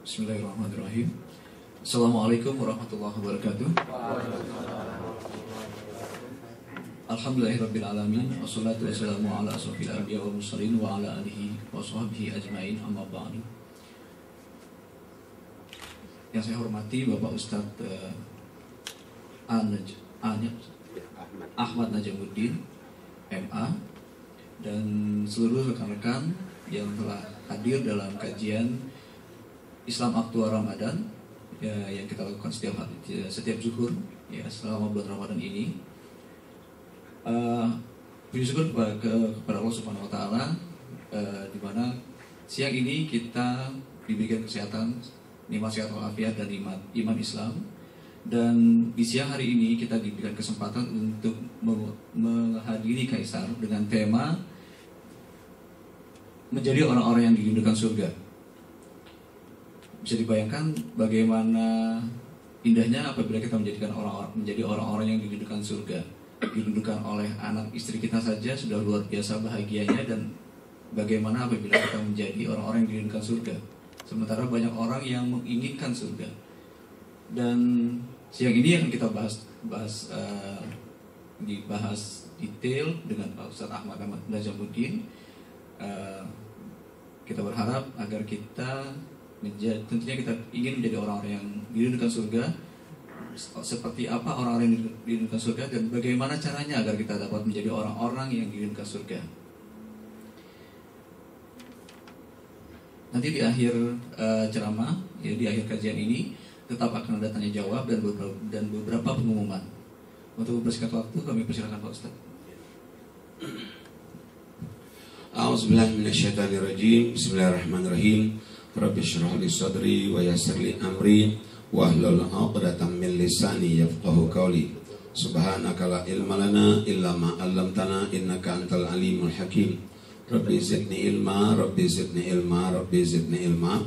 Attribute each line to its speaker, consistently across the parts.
Speaker 1: Bismillahirrahmanirrahim. Assalamualaikum warahmatullahi wabarakatuh. Alhamdulillahirabbil alamin wassalatu wassalamu ala asrofil anbiya wal mursalin wa ala alihi wa sahbihi ajmain amma ba'du. Yang saya hormati Bapak Ustadz Ahmad Najamuddin MA dan seluruh rekan-rekan yang telah hadir dalam kajian Islam Aktual Ramadan ya, yang kita lakukan setiap zuhur ya, selama bulan Ramadan ini. Puji syukur kepada Allah Subhanahu Wa Taala, di mana siang ini kita diberikan kesehatan, nikmat sehat walafiat dan iman Islam. Dan di siang hari ini kita diberikan kesempatan untuk menghadiri Kaisar dengan tema menjadi orang-orang yang dirindukan surga. Bisa dibayangkan bagaimana indahnya apabila kita menjadi orang-orang yang dirindukan surga, dirindukan oleh anak istri kita saja sudah luar biasa bahagianya, dan bagaimana apabila kita menjadi orang-orang yang dirindukan surga, sementara banyak orang yang menginginkan surga. Dan siang ini akan kita dibahas detail dengan Pak Ustadz Ahmad Najamuddin. Kita berharap agar kita tentunya kita ingin menjadi orang-orang yang dirindukan surga. Seperti apa orang-orang yang dirindukan surga dan bagaimana caranya agar kita dapat menjadi orang-orang yang dirindukan surga. Nanti di akhir ceramah, ya, di akhir kajian ini tetap akan ada tanya jawab dan beberapa pengumuman. Untuk mempersingkat waktu, kami persilakan Pak Ustadz.
Speaker 2: A'udzubillahi minasyaitonirrajim. Bismillahirrahmanirrahim. Rabbi shrah li sadri wa yassir li amri wahlul 'uqdatam min lisani yafqahu qawli. Subhanaka la ilma lana illa ma 'allamtana innaka antal alimul hakim. Rabbi zidni ilma, Rabbi zidni ilma, Rabbi zidni ilma.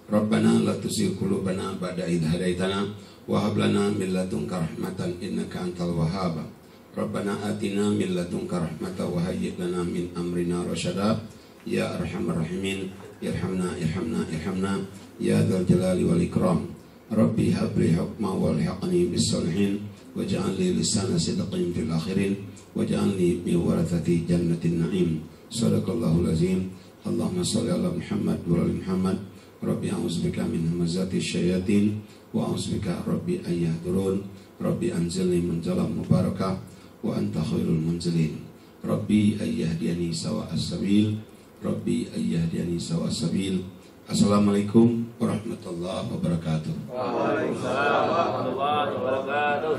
Speaker 2: Rabbana la tuzigh qulubana ba'da idh hadaitana wa hab lana min ladunka rahmatan innaka antal wahhab. Rabbana atina min ladunka rahmatan wa hayyi' lana min amrina rasyada. Ya arhamar rahimin, irhamna ya dzal jalali wal ikram. Rabbi habli hukma wal hiqni bis salihin waj'al li lisana sidqin fil akhirin waj'al li min warathati jannatin na'im. Shadaqallahul azim. Allahumma shalli ala Muhammad wa ali Muhammad. Rabbi a'udzubika min hamazati syayatin wa a'udzubika rabbi ayyahdurun. Rabbi anzilni munzalan mubarakah wa anta khairul munzilin. Rabbi ayyahdiyani sawa'as sabil. Rabbi ayyahdiyani sawa'as sabil. Assalamualaikum warahmatullahi wabarakatuh.
Speaker 3: Waalaikumsalam warahmatullahi wabarakatuh.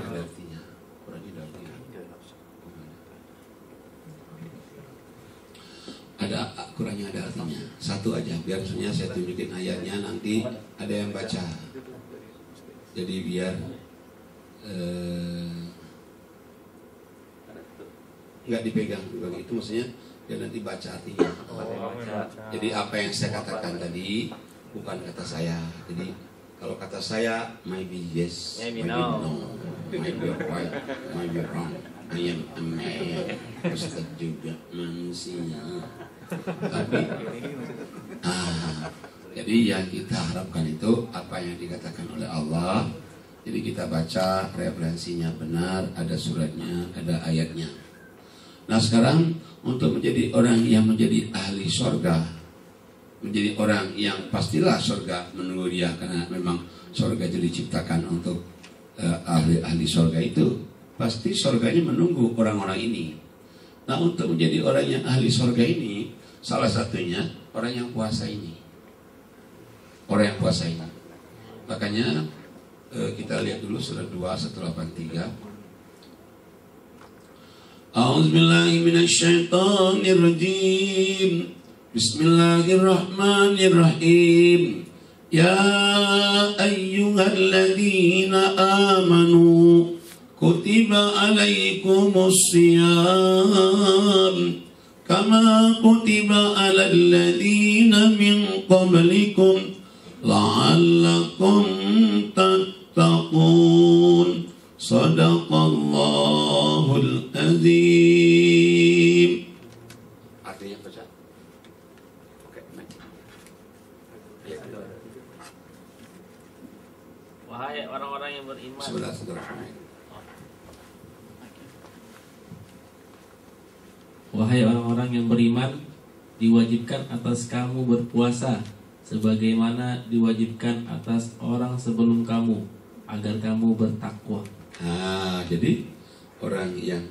Speaker 2: Kurangnya ada artinya. Satu aja, biar sebenarnya saya tunjukin ayatnya, nanti ada yang baca. Jadi biar nggak dipegang begitu, maksudnya dia nanti baca artinya. Jadi apa yang saya katakan tadi bukan kata saya. Jadi kalau kata saya maybe yes, maybe no, maybe right, maybe wrong. I am a man, Ustaz juga manusia. Tapi jadi yang kita harapkan itu apa yang dikatakan oleh Allah. Jadi kita baca referensinya benar, ada suratnya, ada ayatnya. Nah sekarang untuk menjadi orang yang menjadi ahli sorga, menjadi orang yang pastilah sorga menunggu dia, karena memang sorga jadi diciptakan untuk ahli sorga itu. Pasti sorganya menunggu orang-orang ini. Nah untuk menjadi orang yang ahli sorga ini, salah satunya orang yang puasa ini. Orang yang puasa ini. Makanya kita lihat dulu surat 2 183. A'udzubillahi minasyaitonirrajim. Bismillahirrahmanirrahim. Ya ayyuhalladzina amanu kutiba alaikumus siyam kama kutiba alal ladzina min qablikum la'allakum tattaqun. Sadaqallahul azim. Artinya baca. Oke,
Speaker 3: Wahai orang-orang yang beriman.
Speaker 2: Sebelah saudara.
Speaker 4: Wahai orang-orang yang beriman, diwajibkan atas kamu berpuasa sebagaimana diwajibkan atas orang sebelum kamu, agar kamu bertakwa.
Speaker 2: Nah, jadi orang yang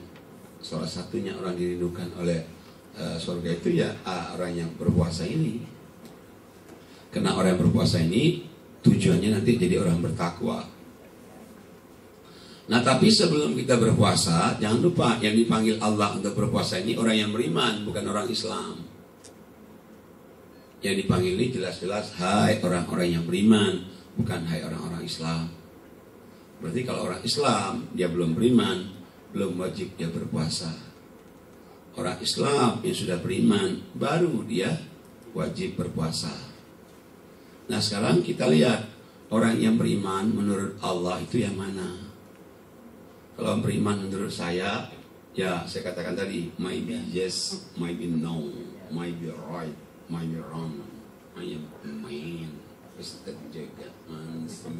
Speaker 2: salah satunya orang dirindukan oleh surga itu ya orang yang berpuasa ini. Karena orang yang berpuasa ini tujuannya nanti jadi orang bertakwa. Nah, tapi sebelum kita berpuasa, jangan lupa yang dipanggil Allah untuk berpuasa ini orang yang beriman, bukan orang Islam. Yang dipanggil ini jelas-jelas hai orang-orang yang beriman, bukan hai orang-orang Islam. Berarti kalau orang Islam dia belum beriman, belum wajib dia berpuasa. Orang Islam yang sudah beriman baru dia wajib berpuasa. Nah, sekarang kita lihat orang yang beriman menurut Allah itu yang mana? Kalau beriman menurut saya, ya saya katakan tadi, might be yes, might be no, might be right, might be wrong. I am man, Ustaz jaga manusia.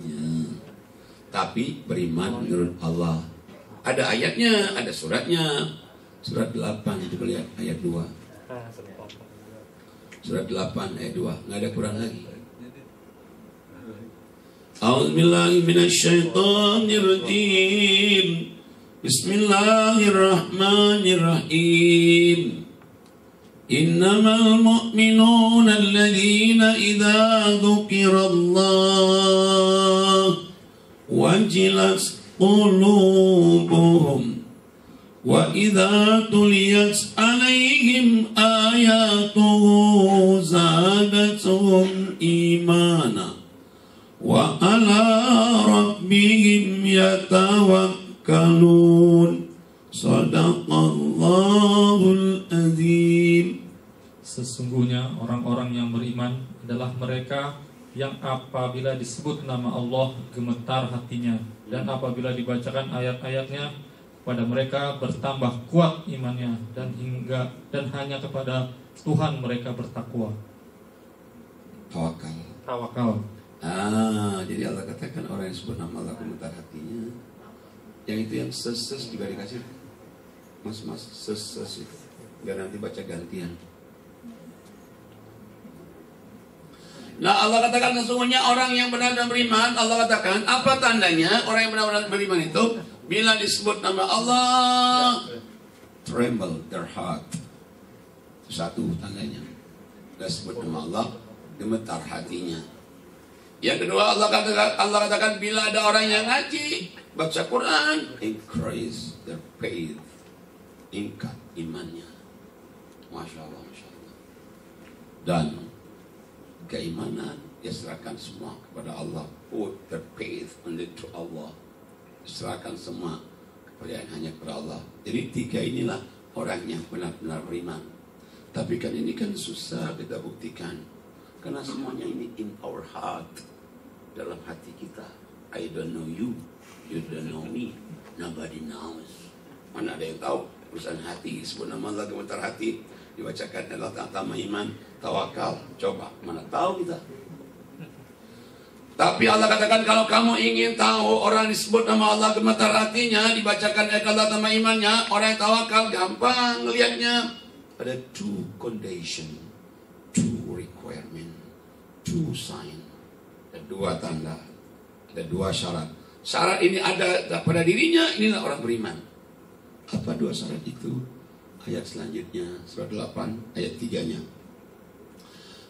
Speaker 2: Tapi beriman menurut Allah. Ada ayatnya, ada suratnya. Surat 8 itu lihat ayat 2. Surat 8 ayat 2, nggak ada kurang lagi. A'udzubillahi minasyaitonir rajim. Bismillahirrahmanirrahim. Innamal mu'minuna alladzina idza dzukirallah wajilat qulubuhum wa idza tuliyat alaihim ayatuhu zadatuhum imana wa ala rabbihim yatawakkalun. Sadaqallahul azim.
Speaker 5: Sesungguhnya orang-orang yang beriman adalah mereka yang apabila disebut nama Allah gemetar hatinya, dan apabila dibacakan ayat-ayatnya pada mereka bertambah kuat imannya, dan hanya kepada Tuhan mereka bertakwa. Tawakal.
Speaker 2: Jadi Allah katakan orang yang sebut nama Allah gemetar hatinya. Yang itu yang ses juga dikasih. Mas ses itu. Biar nanti baca gantian. Nah, Allah katakan sesungguhnya orang yang benar-benar beriman, Allah katakan apa tandanya orang yang benar-benar beriman itu? Bila disebut nama Allah, tremble their heart. Satu tandanya. Bila disebut nama Allah, gemetar hatinya. Yang kedua, Allah katakan bila ada orang yang ngaji, baca Quran, increase their faith, tingkat imannya. Masya Allah, Masya Allah. Dan keimanan dia serahkan semua kepada Allah. Put their faith only to Allah. Serahkan semua kepercayaan hanya kepada Allah. Jadi tiga inilah orang yang benar-benar beriman. Tapi kan ini kan susah kita buktikan. Karena semuanya ini in our heart. Dalam hati kita. I don't know you. You don't know me. Nobody knows. Mana ada yang tahu? Urusan hati. Sebut nama Allah gemetar hati. Dibacakan Allah tama iman. Tawakal. Coba. Mana tahu kita? Tapi Allah katakan kalau kamu ingin tahu orang disebut nama Allah gemetar hatinya, dibacakan ayat Allah tama imannya, orang yang tawakal gampang ngelihatnya. Ada two condition, two requirement, two sign, ada dua tanda, ada dua syarat. Syarat ini ada pada dirinya, inilah orang beriman. Apa dua syarat itu? Ayat selanjutnya, surat 8 ayat 3-nya.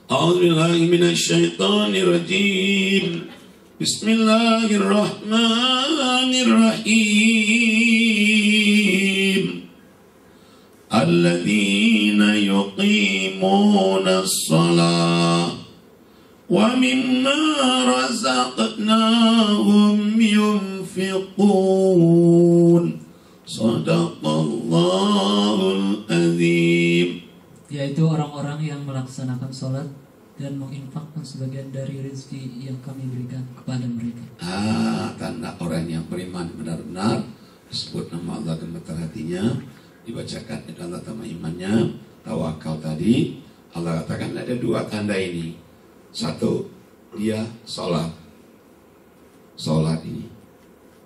Speaker 2: A'udzubillahi minasyaitonirrajim. Bismillahirrahmanirrahim. Alladzina yuqimuna as-salah wa mimma razaqnahum yunfiqun. Sadaqallahul azim.
Speaker 6: Yaitu orang-orang yang melaksanakan sholat dan menginfakkan sebagian dari rezeki yang kami berikan kepada mereka.
Speaker 2: Tanda orang yang beriman benar-benar disebut nama Allah gemetar hatinya, dibacakan Allah tama imannya, tawakal tadi. Allah katakan ada dua tanda ini. Satu, dia sholat. sholat ini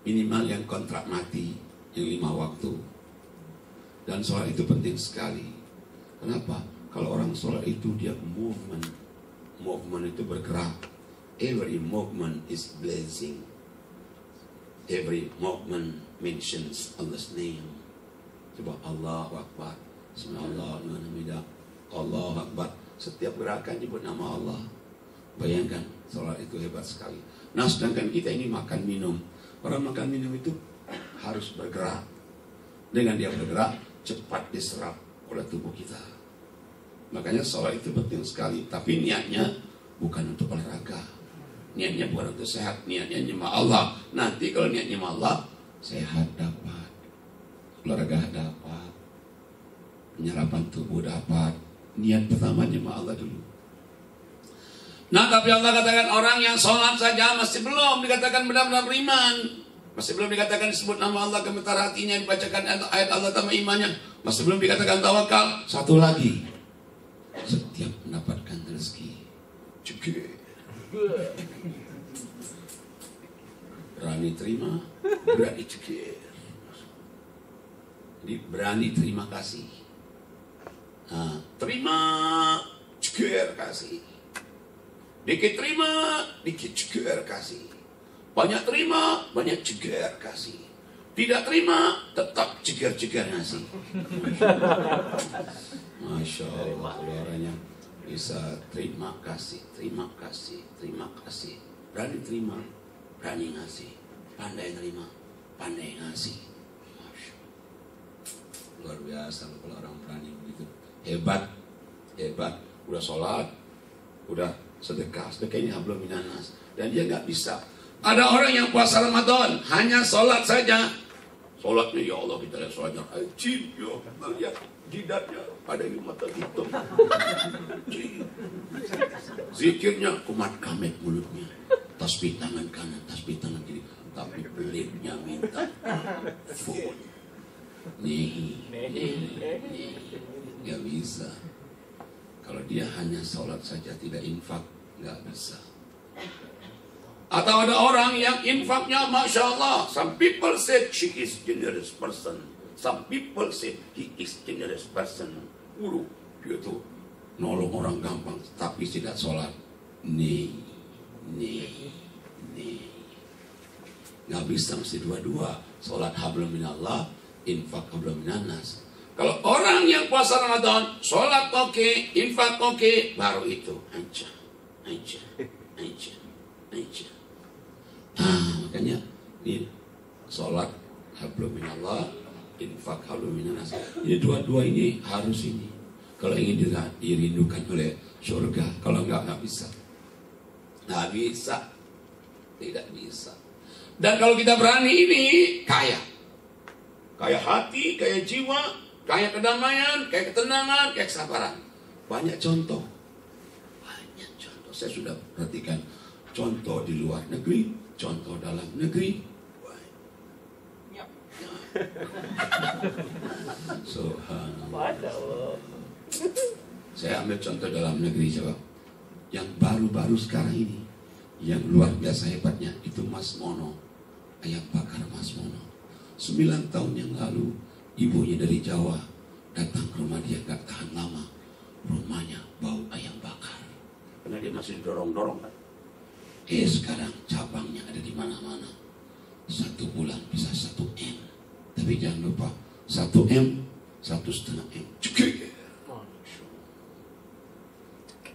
Speaker 2: minimal yang kontrak mati, yang 5 waktu. Dan sholat itu penting sekali. Kenapa? Kalau orang sholat itu dia movement itu bergerak. Every movement is blessing. Every movement mentions Allah's name. Coba Allahu Akbar, Bismillahirrahmanirrahim, Allahu Akbar. Setiap gerakan nyebut nama Allah. Bayangkan, sholat itu hebat sekali. Nah, sedangkan kita ini makan minum. Orang makan minum itu harus bergerak. Dengan dia bergerak, cepat diserap oleh tubuh kita. Makanya sholat itu penting sekali. Tapi niatnya bukan untuk olahraga. Niatnya bukan untuk sehat. Niatnya nyembah Allah. Nanti kalau niatnya nyembah Allah, sehat dapat, olahraga dapat, penyerapan tubuh dapat. Niat pertama nyembah Allah dulu. Nah, tapi Allah katakan orang yang sholat saja masih belum dikatakan benar-benar beriman. Masih belum dikatakan disebut nama Allah, gemetar hatinya, dibacakan ayat Allah tambah imannya. Masih belum dikatakan tawakal. Satu lagi, setiap mendapatkan rezeki juga berani terima, berani juga. Jadi berani terima kasih. Nah, terima juga kasih. Dikit terima, dikit juga kasih. Banyak terima, banyak juga kasih. Tidak terima, tetap cegar-cegar ngasih. Masya Allah, saudaranya bisa terima kasih, terima kasih, terima kasih. Berani terima, berani ngasih. Pandai terima, pandai ngasih. Masya Allah. Luar biasa kalau orang berani begitu. Hebat, hebat. Udah sholat, udah sedekah ini hablum minanas. Dan dia nggak bisa. Ada orang yang puasa Ramadan hanya sholat saja. Sholatnya ya Allah, kita lihat sholatnya ajib, ya lihat jidatnya ada yang mata hitam. Zikirnya kumat kamet mulutnya, tasbih tangan kanan, tasbih tangan kiri, tapi pelitnya minta phone. Nih, nggak bisa. Kalau dia hanya sholat saja tidak infak, nggak bisa. Atau ada orang yang infaknya Masya Allah. Some people say she is generous person. Some people say he is generous person. Dia tuh nolong orang gampang, tapi tidak sholat. Nih. Nggak bisa, mesti dua-dua. Sholat hablum minallah, infak hablum minanas. Kalau orang yang puasa Ramadan, sholat oke, infak oke, baru itu aja. Makanya ini sholat hablum minallah, infak hablum minanas. Ini dua-dua ini harus ini. Kalau ingin dirindukan oleh surga, kalau enggak bisa. Nggak bisa, tidak bisa. Dan kalau kita berani ini kaya hati, kaya jiwa, kaya kedamaian, kaya ketenangan, kaya kesabaran. Banyak contoh. Saya sudah perhatikan contoh di luar negeri, contoh dalam negeri. Subhanallah. Saya ambil contoh dalam negeri coba. Yang baru-baru sekarang ini, yang luar biasa hebatnya itu Mas Mono, ayam bakar Mas Mono. 9 tahun yang lalu ibunya dari Jawa datang ke rumah dia, gak tahan lama, rumahnya bau ayam bakar. Karena dia masih dorong-dorong kan. Sekarang cabangnya ada di mana-mana. 1 bulan bisa 1 M. Tapi jangan lupa 1 M, 1,5 M.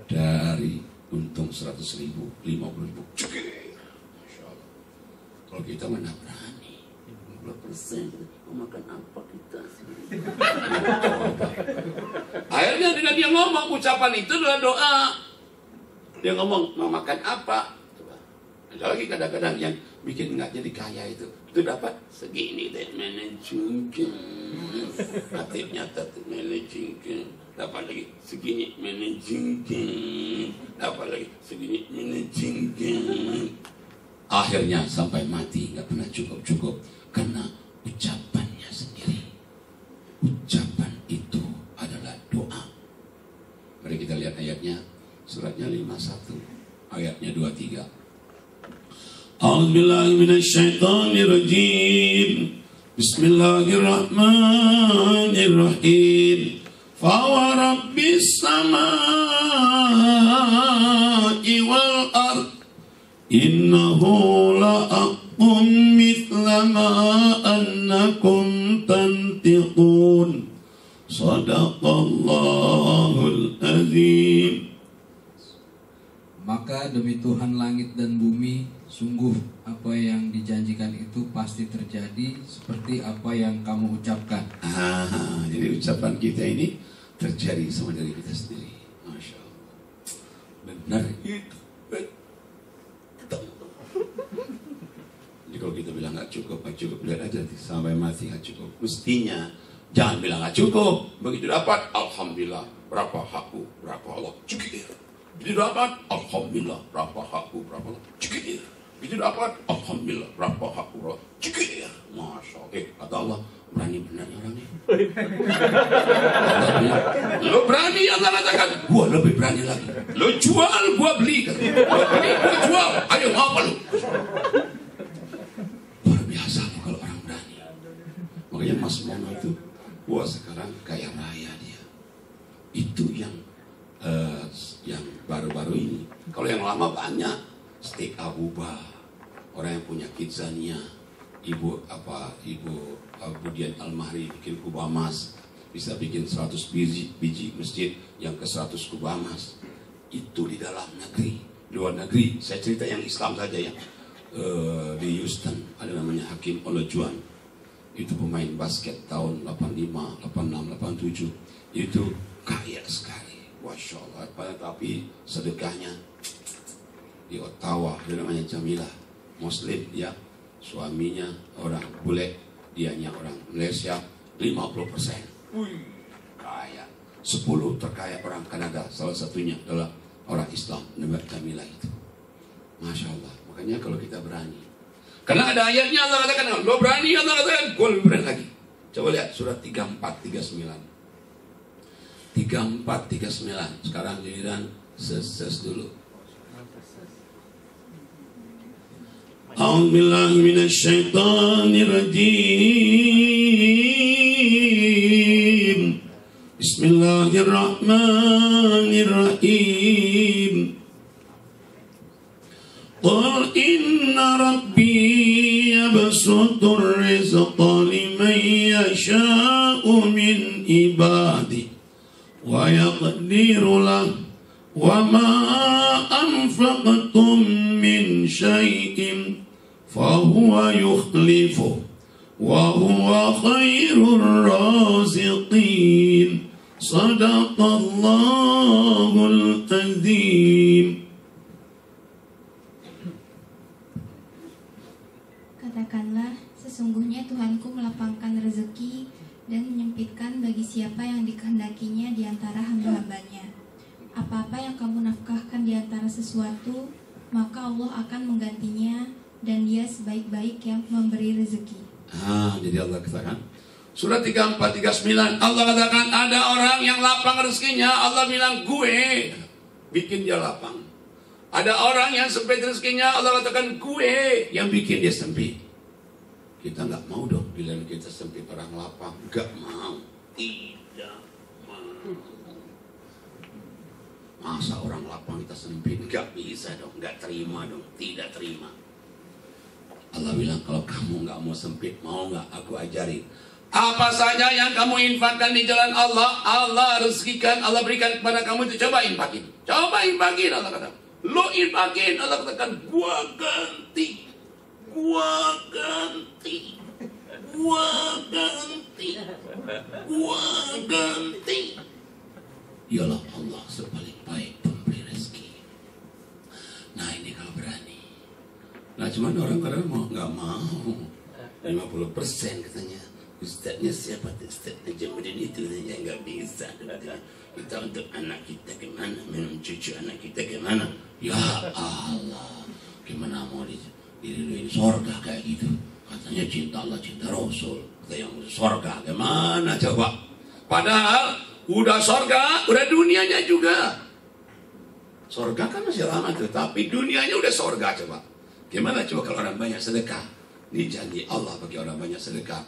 Speaker 2: Dari untung 100.000, 50.000. Masya Allah. Kalau kita mana berani 50%, mau makan apa kita? Akhirnya dengan dia ngomong, ucapan itu adalah doa. Dia ngomong, mau makan apa? Coba. Ada lagi kadang-kadang yang bikin nggak jadi kaya itu dapat segini deh manajingkan, hatinya tetap manajingkan, dapat lagi segini manajingkan, dapat lagi segini manajingkan. Akhirnya sampai mati nggak pernah cukup karena ucapannya sendiri. Ucapan itu adalah doa. Mari kita lihat ayatnya. Suratnya 51, ayatnya 23. A'udzubillahi minasyaitonirrajim. Bismillahirrahmanirrahim. Fa wa rabbis samaa'i wal ard innahu la'aqqum mithla ma annakum tantiqun. Sadaqallahul azim.
Speaker 1: Maka demi Tuhan langit dan bumi, sungguh apa yang dijanjikan itu pasti terjadi seperti apa yang kamu ucapkan.
Speaker 2: Jadi ucapan kita ini terjadi sama dari kita sendiri. Masya Allah. Benar itu. Jadi kalau kita bilang nggak cukup, lihat aja sampai mati nggak cukup. Mestinya jangan bilang nggak cukup. Begitu dapat, alhamdulillah. Berapa hakku, berapa Allah. Cukup. Begitu dapat, alhamdulillah. Berapa hakku, berapa Allah. Cukup. Begitu dapat, alhamdulillah. Berapa hakku, berapa Allah. Cukup. Masya Allah. Kata Allah, berani benarnya orang ini. Lo berani, Allah katakan, gua lebih berani lagi. Lo jual, gua beli. Lo beli, gua jual. Ayo mau apa lo? Luar biasa kalau orang berani. Makanya Mas Mono itu, wah sekarang kaya raya dia. Itu yang baru-baru ini. Kalau yang lama banyak, Steak Abuba, orang yang punya Kidzania, Ibu Budian Almahri bikin kubah emas, bisa bikin 100 biji masjid yang ke 100 kubah emas. Itu di dalam negeri. Luar negeri, saya cerita yang Islam saja ya. Di Houston ada namanya Hakim Olajuwon. Itu pemain basket tahun 85, 86, 87. Itu kaya sekali. Masya Allah. Tapi sedekahnya di Ottawa, ada namanya Jamilah, Muslim ya. Suaminya orang bule, dianya orang Malaysia, 50%. Kaya. 10 terkaya orang Kanada, salah satunya adalah orang Islam, Nabi Jamilah itu. Masya Allah. Makanya kalau kita berani, karena ada ayatnya Allah katakan, lo berani, Allah katakan, gue lebih berani lagi. Coba lihat surat 34, 39. 34, 39. Sekarang giliran ses dulu. A'udzubillahi minasyaitonirrajim. Bismillahirrahmanirrahim. Qul inna rabbi yabsutur rizqa liman yasha'u min ibadi wa yaqdiru lahu wa ma anfaqtum min syai'in fahuwa yukhlifu wa huwa khairur raziqin. Sadaqallahul azim.
Speaker 7: Katakanlah, sesungguhnya Tuhanku melapangkan rezeki dan menyempitkan bagi siapa yang dikehendakinya di antara hamba-hambanya. Apa-apa yang kamu nafkahkan di antara sesuatu, maka Allah akan menggantinya, dan Dia sebaik-baik yang memberi rezeki.
Speaker 2: Jadi Allah katakan, surat 34, 39, Allah katakan ada orang yang lapang rezekinya, Allah bilang gue bikin dia lapang. Ada orang yang sempit rezekinya, Allah katakan gue yang bikin dia sempit. Kita nggak mau dong bila kita sempit orang lapang, nggak mau, tidak mau. Masa orang lapang kita sempit, nggak bisa dong, nggak terima dong, tidak terima. Allah bilang kalau kamu nggak mau sempit, mau nggak aku ajarin. Apa saja yang kamu infakkan di jalan Allah, Allah rezekikan, Allah berikan kepada kamu itu, coba infakin. Coba infakin, Allah katakan. Lo infakin, Allah katakan, gua ganti. Gua ganti. Gua ganti. Gua ganti. Yalah Allah sepaling baik pemberi rezeki. Nah ini kalau berani. Nah cuman orang kadang nggak mau. 50% katanya. Ustaznya siapa tuh? Ustaznya Jamuddin itu ya nggak bisa. Kita untuk anak kita gimana? Minum cucu anak kita gimana? Ya Allah, gimana mau diriduin sorga kayak gitu? Katanya cinta Allah, cinta Rasul. Kita yang sorga gimana coba? Padahal udah sorga, udah dunianya juga. Sorga kan masih lama tuh, tapi dunianya udah sorga coba. Gimana coba kalau orang banyak sedekah? Ini janji Allah bagi orang banyak sedekah.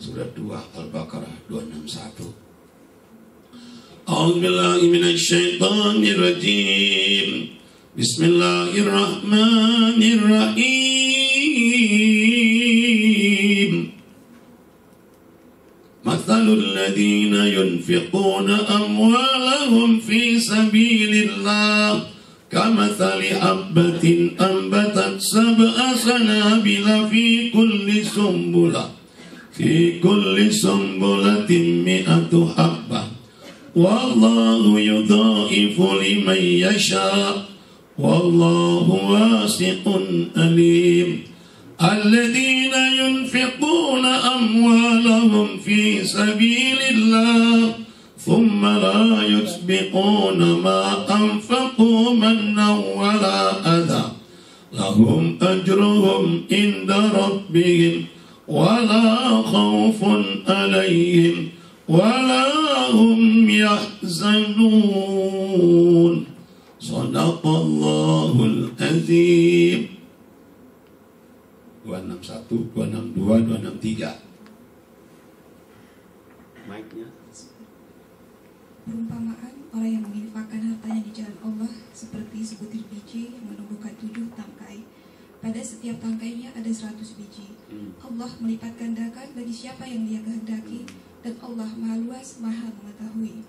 Speaker 2: Surah 2 Al-Baqarah 261. A'udzubillahi minasyaitonirrajim. Bismillahirrahmanirrahim. Mathalul ladzina yunfiquna amwalahum fi sabilillah kamathali habbatin ambatat sab'a sanabila fi kulli sumbulatin mi'atu habbah wallahu yudha'ifu liman yasha wallahu wasi'un alim. Alladzina yunfiquna amwalahum fi sabilillah thumma la yusbiquna ma anfaqu mannan wala adha lahum ajruhum inda rabbihim wala khawfun alayhim wala hum yahzanun. Sadaqallahul azim. 261, 262, 263. Mic-nya.
Speaker 8: Perumpamaan orang yang menginfakkan hartanya di jalan Allah seperti sebutir biji yang menumbuhkan 7 tangkai. Pada setiap tangkainya ada 100 biji. Allah melipat gandakan bagi siapa yang Dia kehendaki, dan Allah Maha Luas, Maha Mengetahui.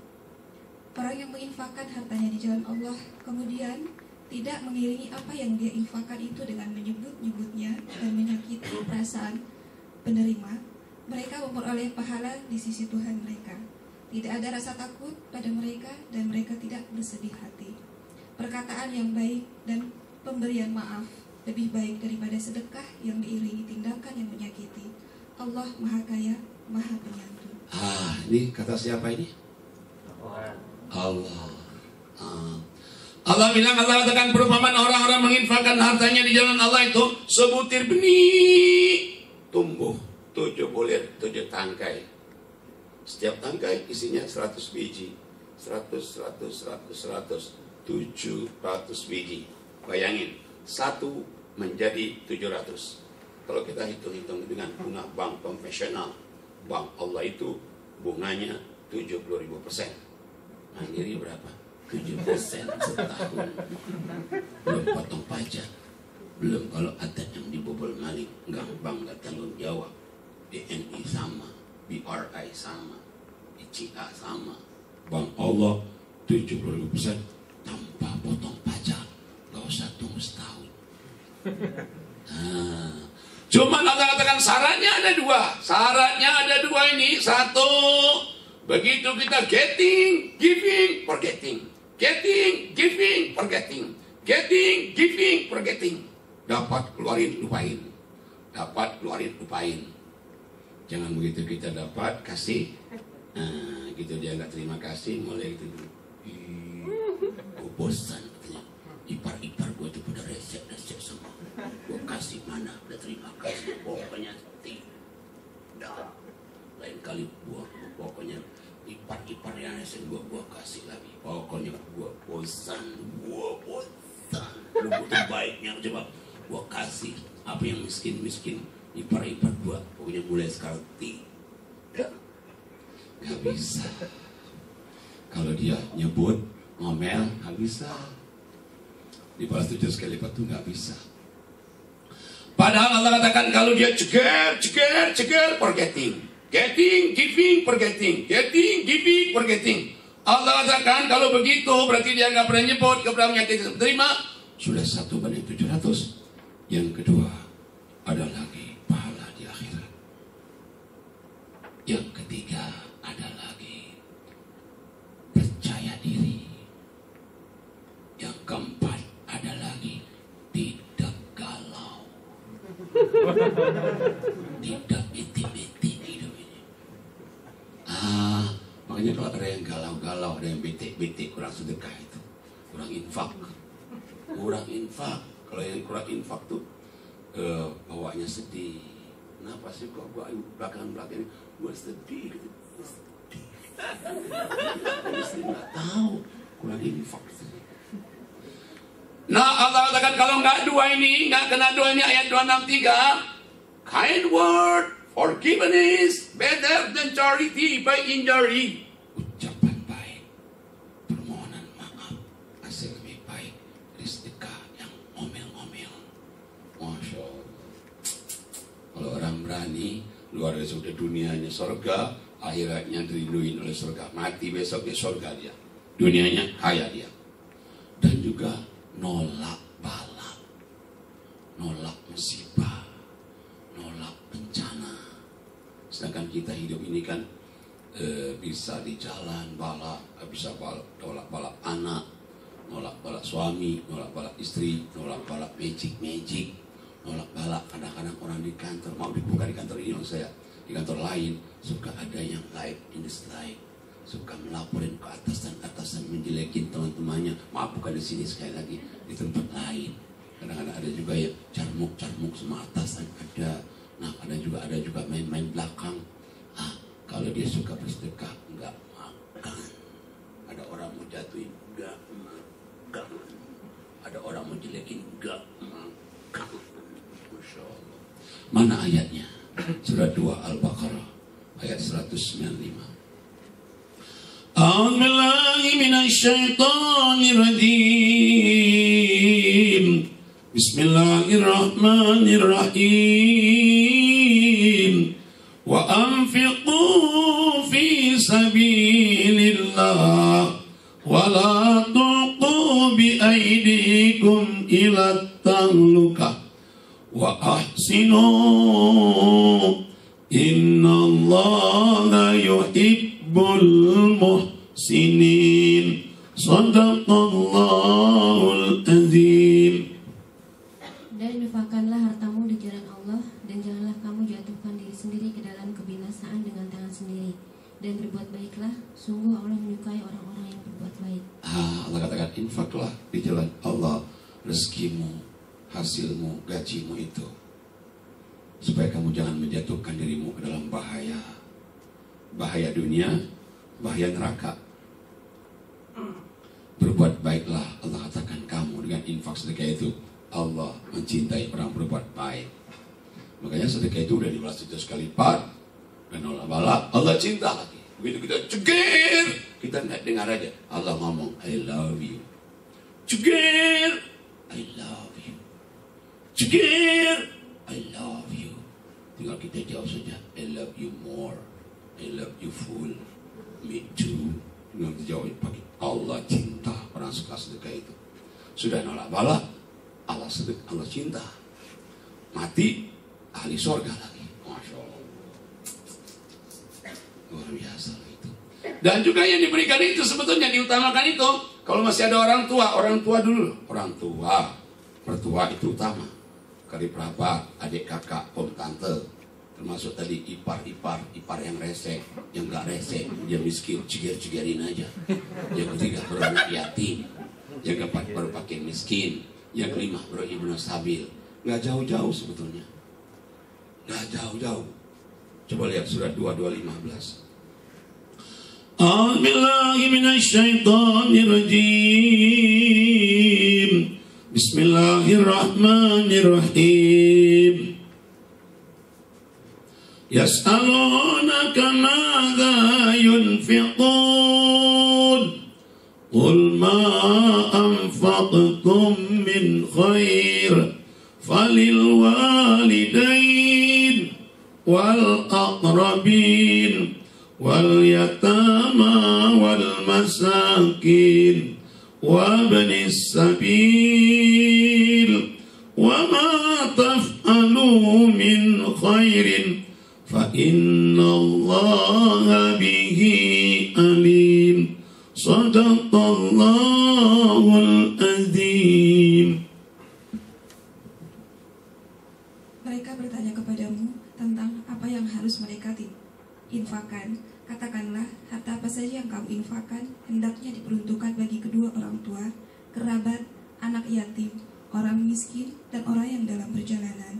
Speaker 8: Orang yang menginfakkan hartanya di jalan Allah kemudian tidak mengiringi apa yang dia infakkan itu dengan menyebut-nyebutnya dan menyakiti perasaan penerima, mereka memperoleh pahala di sisi Tuhan mereka. Tidak ada rasa takut pada mereka dan mereka tidak bersedih hati. Perkataan yang baik dan pemberian maaf lebih baik daripada sedekah yang diiringi tindakan yang menyakiti. Allah Maha Kaya, Maha Penyantun.
Speaker 2: Ini kata siapa ini? Allah. Allah bilang, Allah katakan perumpamaan orang-orang menginfakkan hartanya di jalan Allah itu sebutir benih tumbuh 7 bulir, 7 tangkai. Setiap tangkai isinya 100 biji. 100, 700 biji. Bayangin, 1 menjadi 700. Kalau kita hitung-hitung dengan bunga bank konvensional, bank Allah itu bunganya 70.000%. Mandiri berapa? 7% setahun. Belum potong pajak, belum kalau ada yang dibobol maling, gampang gak tanggung jawab. BNI sama, BRI sama, ICA sama. Bank Allah 70% tanpa potong pajak, gak usah tunggu setahun. Cuman Allah katakan syaratnya ada 2. Syaratnya ada 2 ini. 1, begitu kita getting, giving, forgetting. Getting, giving, forgetting. Getting, giving, forgetting. Dapat keluarin, lupain. Dapat keluarin, lupain. Jangan begitu kita dapat, kasih. Gitu dia nggak terima kasih, mulai gitu. Gue bosan katanya. Ipar-ipar gue tuh pada resep semua. Gue kasih mana, udah terima kasih. Pokoknya tidak. Lain kali pokoknya ipar-ipar yang resep gue kasih lagi. Pokoknya gue bosan. Lu butuh baiknya, coba gue kasih. Apa yang miskin-miskin, ipar-ipar gue. Pokoknya mulai sekarang tidak. Gak bisa. Kalau dia nyebut, ngomel, gak bisa. Dibalas 7 kali lipat tuh gak bisa. Padahal Allah katakan kalau dia ceger, forgetting. Getting, giving, forgetting. Getting, giving, forgetting. Allah katakan kalau begitu berarti dia gak pernah nyebut, gak pernah menyakiti terima. Sudah 1/700. Yang kedua, ada lagi pahala di akhirat. Yang ketiga, ada lagi percaya diri. Yang keempat, ada lagi tidak galau. Tidak bete-bete hidup ini. Makanya kalau ada yang galau-galau, ada yang bete-bete, kurang sedekah itu, kurang infak. Kalau yang kurang infak tuh bawaannya sedih. Kenapa sih kok gua belakang-belakang ini gua sedih gitu. Sedih. Mesti nggak tahu kurang infak. Nah, Allah katakan kalau nggak dua ini, nggak kena dua ini, ayat 263, kind word, forgiveness, better than charity by injury. Ucapan baik, permohonan maaf, hasil lebih baik dari sedekah yang ngomel-ngomel. Masya Allah. Kalau orang berani, luar dari surga dunianya surga, akhiratnya dirinduin oleh surga. Mati besok di surga dia. Dunianya kaya dia. Dan juga nolak bala, nolak musibah, nolak bencana. Sedangkan kita hidup ini kan bisa di jalan bala, bisa nolak balap anak, nolak balap suami, nolak balap istri, nolak balap magic, nolak balap kadang-kadang orang di kantor, mau bukan di kantor ini saya, di kantor lain suka ada yang live in this live, suka melaporin ke atas dan atasan menjelekin teman-temannya. Maaf, bukan di sini, sekali lagi di tempat lain. Kadang-kadang ada juga ya carmuk sama atasan ada. Nah, ada juga main-main belakang. Kalau dia suka bersedekah enggak makan. Ada orang mau jatuhin enggak makan. Ada orang mau jelekin enggak makan. Masya Allah. Mana ayatnya? Surah 2 Al-Baqarah ayat 195. A'udzu billahi minasy syaithanir rajim. Bismillahirrahmanirrahim. Wa anfiqu fi sabilillah wa la tulqu bi aydikum ila tahlukah wa ahsinu innallaha yuhibbul muhsinin. Shadaqallahul azim.
Speaker 9: Dan infakkanlah hartamu di jalan Allah, dan janganlah kamu jatuhkan diri sendiri ke dalam kebinasaan dengan tangan sendiri. Dan berbuat baiklah, sungguh Allah menyukai orang-orang yang berbuat baik.
Speaker 2: Allah katakan infaklah di jalan Allah, rezekimu, hasilmu, gajimu itu, supaya kamu jangan menjatuhkan dirimu ke dalam bahaya. Bahaya dunia, bahaya neraka. Berbuat baiklah, Allah katakan kamu dengan infak sedekah itu, Allah mencintai orang berbuat baik. Makanya sedekah itu udah dibalas 7 kali lipat. Dan Allah bala, Allah cinta lagi. Begitu kita cegir, kita nggak dengar aja. Allah ngomong, I love you. Cegir, I love you. Cegir, I love you. Tinggal kita jawab saja, I love you more. I love you full. Me too. Tinggal kita jawab pakai Allah cinta. Orang suka sedekah itu. Sudah nolak bala, Allah sedekah, Allah cinta. Mati, ahli sorga lagi. Masya Allah. Luar biasa itu. Dan juga yang diberikan itu sebetulnya diutamakan itu. Kalau masih ada orang tua dulu. Orang tua, mertua itu utama. Kerabat, adik kakak, om tante. Termasuk tadi ipar yang rese, yang gak rese, dia miskin, ciger-cigerin aja. Yang ketiga baru anak yatim, yang keempat baru pakai miskin, yang kelima baru ibnu sabil. Gak jauh-jauh sebetulnya, gak jauh-jauh. Coba lihat surah 2:15. A'udzubillahi minasyaitonirrajim. Bismillahirrahmanirrahim. Yas'alunaka madza yunfiqun qul ma anfaqtum min khair falil walidain wal aqrabin wal yatama wal masakin wa ibnis sabil wa ma taf'alu min khairin fa innallaha bihi alim. Shadaqallahul azim.
Speaker 8: Mereka bertanya kepadamu tentang apa yang harus mereka infakkan. Katakanlah, harta apa saja yang kamu infakkan hendaknya diperuntukkan bagi kedua orang tua, kerabat, anak yatim, orang miskin, dan orang yang dalam perjalanan.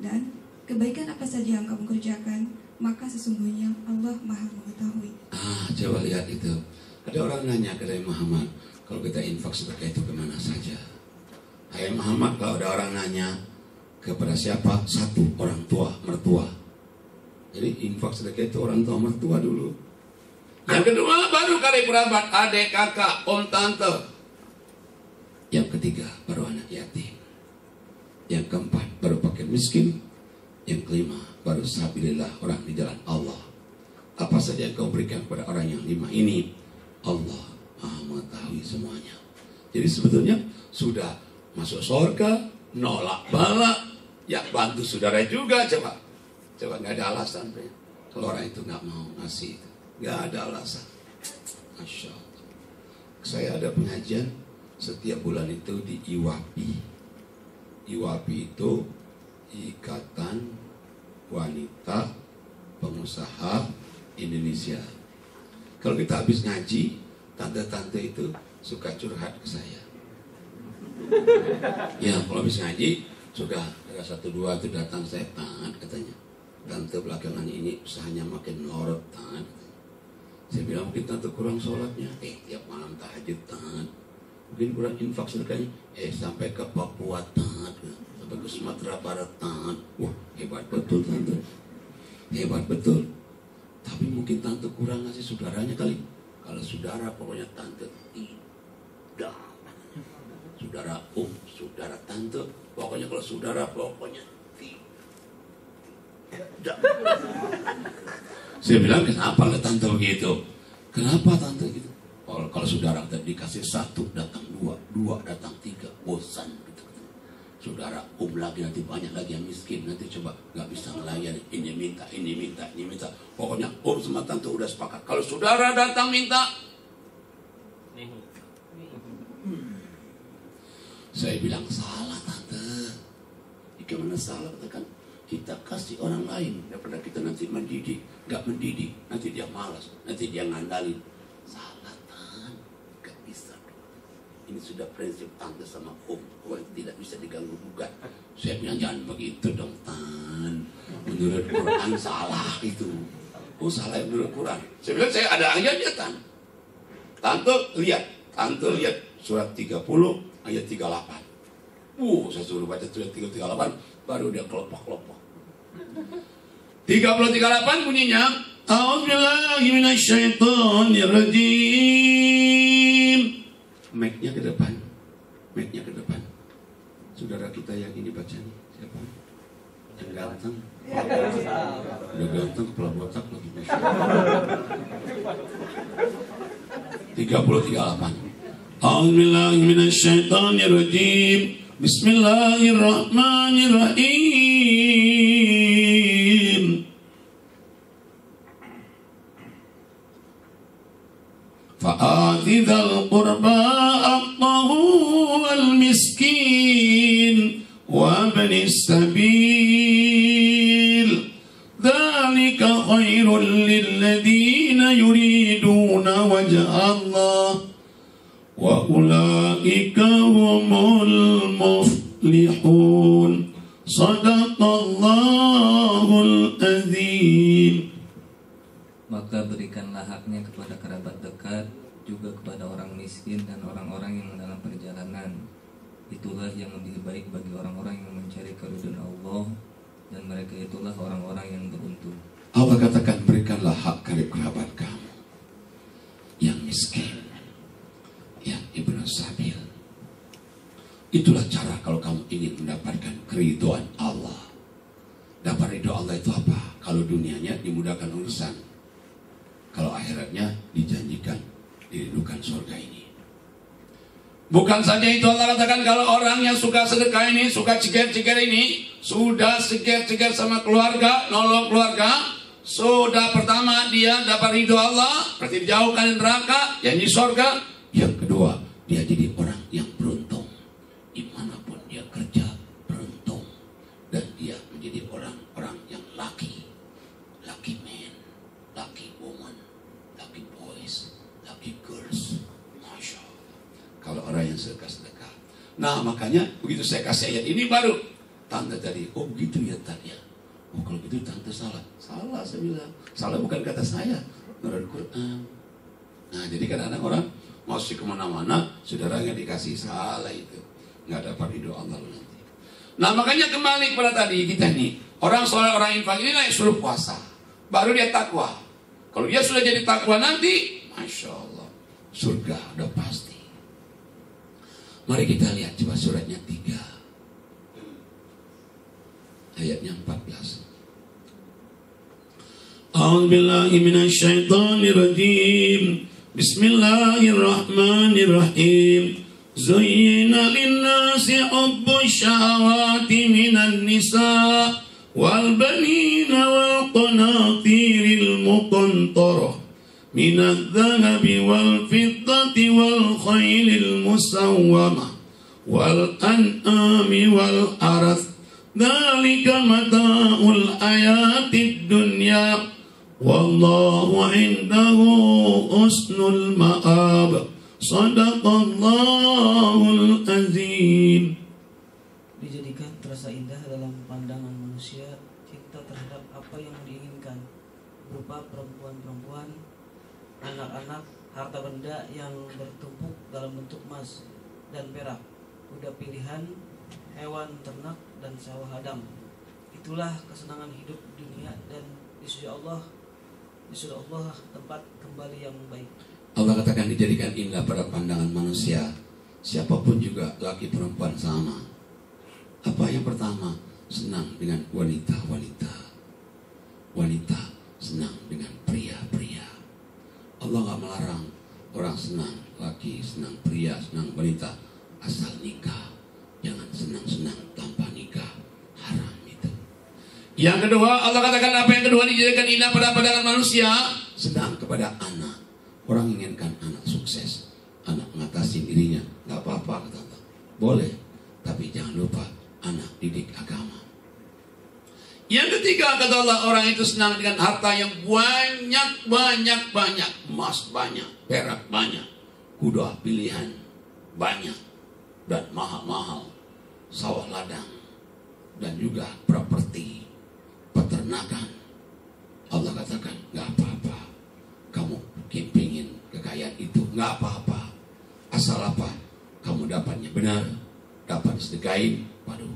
Speaker 8: Dan kebaikan apa saja yang kamu kerjakan, maka sesungguhnya Allah Maha mengetahui.
Speaker 2: Coba lihat itu. Ada orang nanya kepada Muhammad, kalau kita infak sedekah itu kemana saja? Saya Muhammad, kalau ada orang nanya kepada siapa? Satu, orang tua, mertua. Jadi infak sedekah itu orang tua mertua dulu. Yang kedua baru kali kerabat, adik, kakak, om, tante. Yang ketiga baru anak yatim. Yang keempat baru fakir miskin. Yang kelima baru sabilillah, orang di jalan Allah. Apa saja yang kau berikan kepada orang yang lima ini, Allah Maha mengetahui semuanya. Jadi sebetulnya sudah masuk surga, nolak bala, ya bantu saudara juga. Coba nggak ada alasan. Kalau orang itu nggak mau ngasih, nggak ada alasan. Masya Allah. Saya ada pengajian setiap bulan itu di IWAPI. IWAPI itu Ikatan Wanita Pengusaha Indonesia. Kalau kita habis ngaji, tante-tante itu suka curhat ke saya. Ya, kalau habis ngaji suka ada satu dua itu datang, saya taat katanya. Tante belakangan ini usahanya makin melorot, taat. Saya bilang mungkin tante kurang sholatnya. Tiap malam tahajud, taat. Mungkin kurang infak sedekahnya. Sampai ke Papua, taat. Sampai ke Sumatera Barat, taat. Wah, hebat betul tante. Hebat betul. Tapi mungkin tante kurang ngasih saudaranya kali. Kalau saudara pokoknya tante tidak. Saudara saudara tante, pokoknya kalau saudara pokoknya tidak. Saya bilang, kenapa lah tante begitu? Kenapa tante gitu? Kalau saudara dikasih satu, datang dua datang tiga, bosan gitu. Saudara lagi nanti banyak lagi yang miskin, nanti coba nggak bisa melayani, ini minta. Pokoknya sama tante udah sepakat. Kalau saudara datang minta, saya bilang salah tante. Gimana salah? Katakan kita kasih orang lain daripada kita nanti mendidik, nggak mendidik, nanti dia malas, nanti dia ngandalin. Salah tante, nggak bisa. Ini sudah prinsip tante sama tidak bisa diganggu gugat. Saya bilang jangan begitu dong tan. Menurut Quran salah itu. Salah menurut Quran. Saya bilang saya ada ayatnya tan. Tante lihat surat 30 ayat 38. Saya suruh baca surat 38 baru dia kelopak-kelopak. 30:38 bunyinya, A'udzubillahi minasyaitonirrajim. Mic-nya ke depan. Saudara kita yang ini baca nih, siapa? Yang ganteng. Udah ganteng, kepala botak lagi. 30:38. A'udzubillahi minasyaitonirrajim. Bismillahirrahmanirrahim. Fa'ati dzal qurba haqqahu wal miskin wa ibnis sabil. Dzalika khairul lil ladzina yuriduna wajha Allah wa ulaika humul muflihun. Shadaqallahul azim.
Speaker 10: Maka berikanlah haknya kepada kerabat dekat, juga kepada orang miskin dan orang-orang yang dalam perjalanan. Itulah yang lebih baik bagi orang-orang yang mencari keridhaan Allah, dan mereka itulah orang-orang yang beruntung.
Speaker 2: Allah katakan berikanlah hak karib kerabat kamu yang miskin, yang ibnu sabil. Itulah cara kalau kamu ingin mendapatkan keridhaan Allah. Dapat ridho Allah itu apa? Kalau dunianya dimudahkan urusan, kalau akhiratnya dijanjikan dirindukan surga ini. Bukan saja itu, Allah katakan kalau orang yang suka sedekah ini, suka ciker-ciker ini, sudah ciker-ciker sama keluarga, nolong keluarga, sudah pertama dia dapat ridho Allah, berarti dijauhkan dari neraka, jadi surga. Yang kedua, dia jadi orang yang beruntung. Dimanapun dia kerja, beruntung. Dan dia menjadi orang-orang yang lucky man, lucky woman, lucky boys, lucky girls. Masya Allah. Kalau orang yang suka sedekah. Nah makanya begitu saya kasih ayat ini baru tante tadi, oh begitu ya tante ya. Oh kalau gitu tante salah. Salah saya bilang. Salah bukan kata saya, menurut Quran. Nah jadi kadang-kadang orang masih kemana-mana, saudaranya dikasih salah itu. nggak dapat ridho Allah nanti. Nah makanya kembali kepada tadi kita nih, orang soleh, orang infak inilah yang suruh puasa, baru dia takwa. Kalau dia sudah jadi takwa nanti, masya Allah, surga udah pasti. Mari kita lihat coba suratnya 3 ayatnya 14. A'udzubillahi minasyaitonir rajim. Bismillahirrahmanirrahim. Zuyyina lin-nasi hubbus syahawati minan nisa wal banina wal qanatiril muqantarah minadh dhahabi wal fiddati wal khaylil musawwamah wal an'ami wal arath. Dzalika mata'ul hayatid dunya wallahu 'indahu husnul ma'ab. Shadaqallahul azim.
Speaker 11: Dijadikan terasa indah dalam pandangan manusia cinta terhadap apa yang diinginkan, berupa perempuan-perempuan, anak-anak, harta benda yang bertumpuk dalam bentuk emas dan perak, kuda pilihan, hewan ternak, dan sawah hadam. Itulah kesenangan hidup dunia, dan di sisi Allah tempat kembali yang baik.
Speaker 2: Allah katakan dijadikan indah pada pandangan manusia, siapapun juga, laki perempuan sama. Apa yang pertama? Senang dengan wanita-wanita. Wanita senang dengan pria-pria. Allah gak melarang orang senang, laki senang pria, senang wanita, asal nikah. Jangan senang-senang tanpa nikah, haram itu. Yang kedua, Allah katakan apa yang kedua dijadikan indah pada pandangan manusia, senang kepada anak. Orang inginkan anak sukses, anak mengatasi dirinya, nggak apa-apa kata Allah, boleh, tapi jangan lupa anak didik agama. Yang ketiga kata Allah, orang itu senang dengan harta yang banyak, emas banyak, perak banyak, kuda pilihan banyak dan mahal-mahal, sawah ladang, dan juga properti, peternakan. Allah katakan nggak apa-apa, kamu pingin kekayaan itu nggak apa-apa, asal apa? Kamu dapatnya benar, dapat sedekahin. Waduh,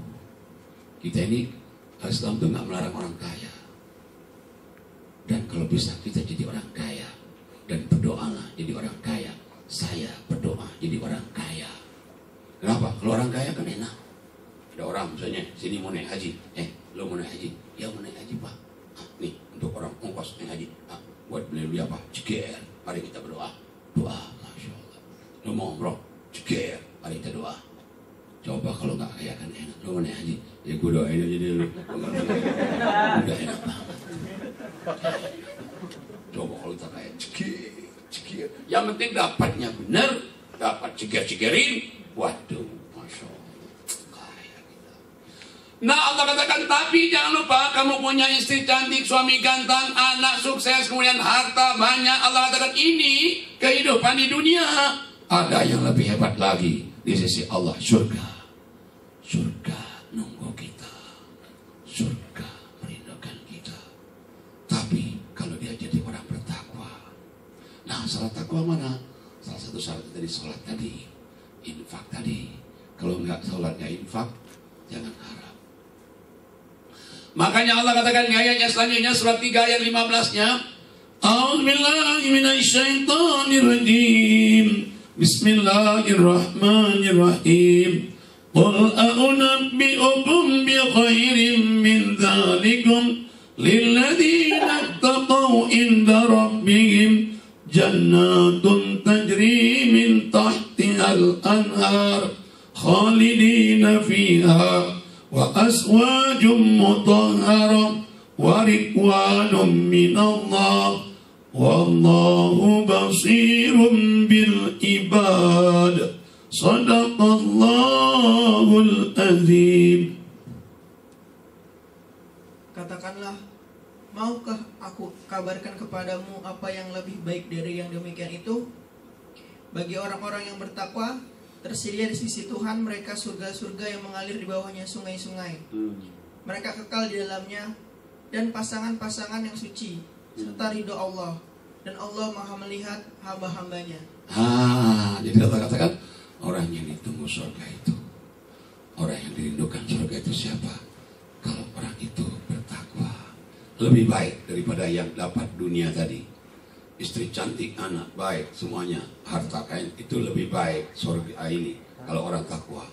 Speaker 2: kita ini Islam itu nggak melarang orang kaya, dan kalau bisa kita jadi orang kaya, dan berdoalah jadi orang kaya. Saya berdoa jadi orang kaya. Kenapa? Kalau orang kaya kan enak. Ada orang misalnya sini mau naik haji, lo mau naik haji? Ya mau naik haji pak. Nih untuk orang ongkos naik haji. Buat beli apa? Ceker. Mari kita berdoa. Doa, masya Allah. Lo mau umroh? Ceker. Mari kita doa. Coba kalau nggak kaya kan enak. Lo mau naik haji? Ya gue doain aja dulu. Udah enak banget. Coba kalau kita kaya ceker. Yang penting dapatnya benar, dapat ceker-cekerin. Waduh, masya Allah. Kaya kita. Nah Allah katakan, tapi jangan lupa kamu punya istri cantik, suami ganteng, anak sukses, kemudian harta banyak. Allah katakan ini kehidupan di dunia. Ada yang lebih hebat lagi di sisi Allah, surga. Surga nunggu kita. Surga merindukan kita. Tapi kalau dia jadi orang bertakwa. Nah salat takwa mana? Salah satu syarat dari sholat tadi, infak tadi. Kalau nggak sholat nggak infak, jangan harap. Makanya Allah katakan di ayatnya selanjutnya, surat 3 ayat 15-nya, A'udzubillahi minasyaitonirrajim. Bismillahirrahmanirrahim. Qul a'unabbi'ukum bi khairin min dzalikum lilladzina taqaw inda rabbihim jannatun tajri min tahtihal anhar khalidina fiha wa aswajum mutahharah wa ridwanum minallah wallahu basirun bil ibad. Shadaqallahul azim.
Speaker 12: Katakanlah, maukah aku kabarkan kepadamu apa yang lebih baik dari yang demikian itu? Bagi orang-orang yang bertakwa, tersedia di sisi Tuhan mereka surga-surga yang mengalir di bawahnya sungai-sungai. Mereka kekal di dalamnya, dan pasangan-pasangan yang suci, serta ridho Allah. Dan Allah maha melihat hamba-hambanya.
Speaker 2: Jadi Allah katakan, orang yang ditunggu surga itu orang yang dirindukan surga itu siapa? Kalau orang itu bertakwa. Lebih baik daripada yang dapat dunia tadi. Istri cantik, anak baik, semuanya harta kain, itu lebih baik surga ini kalau orang takwa.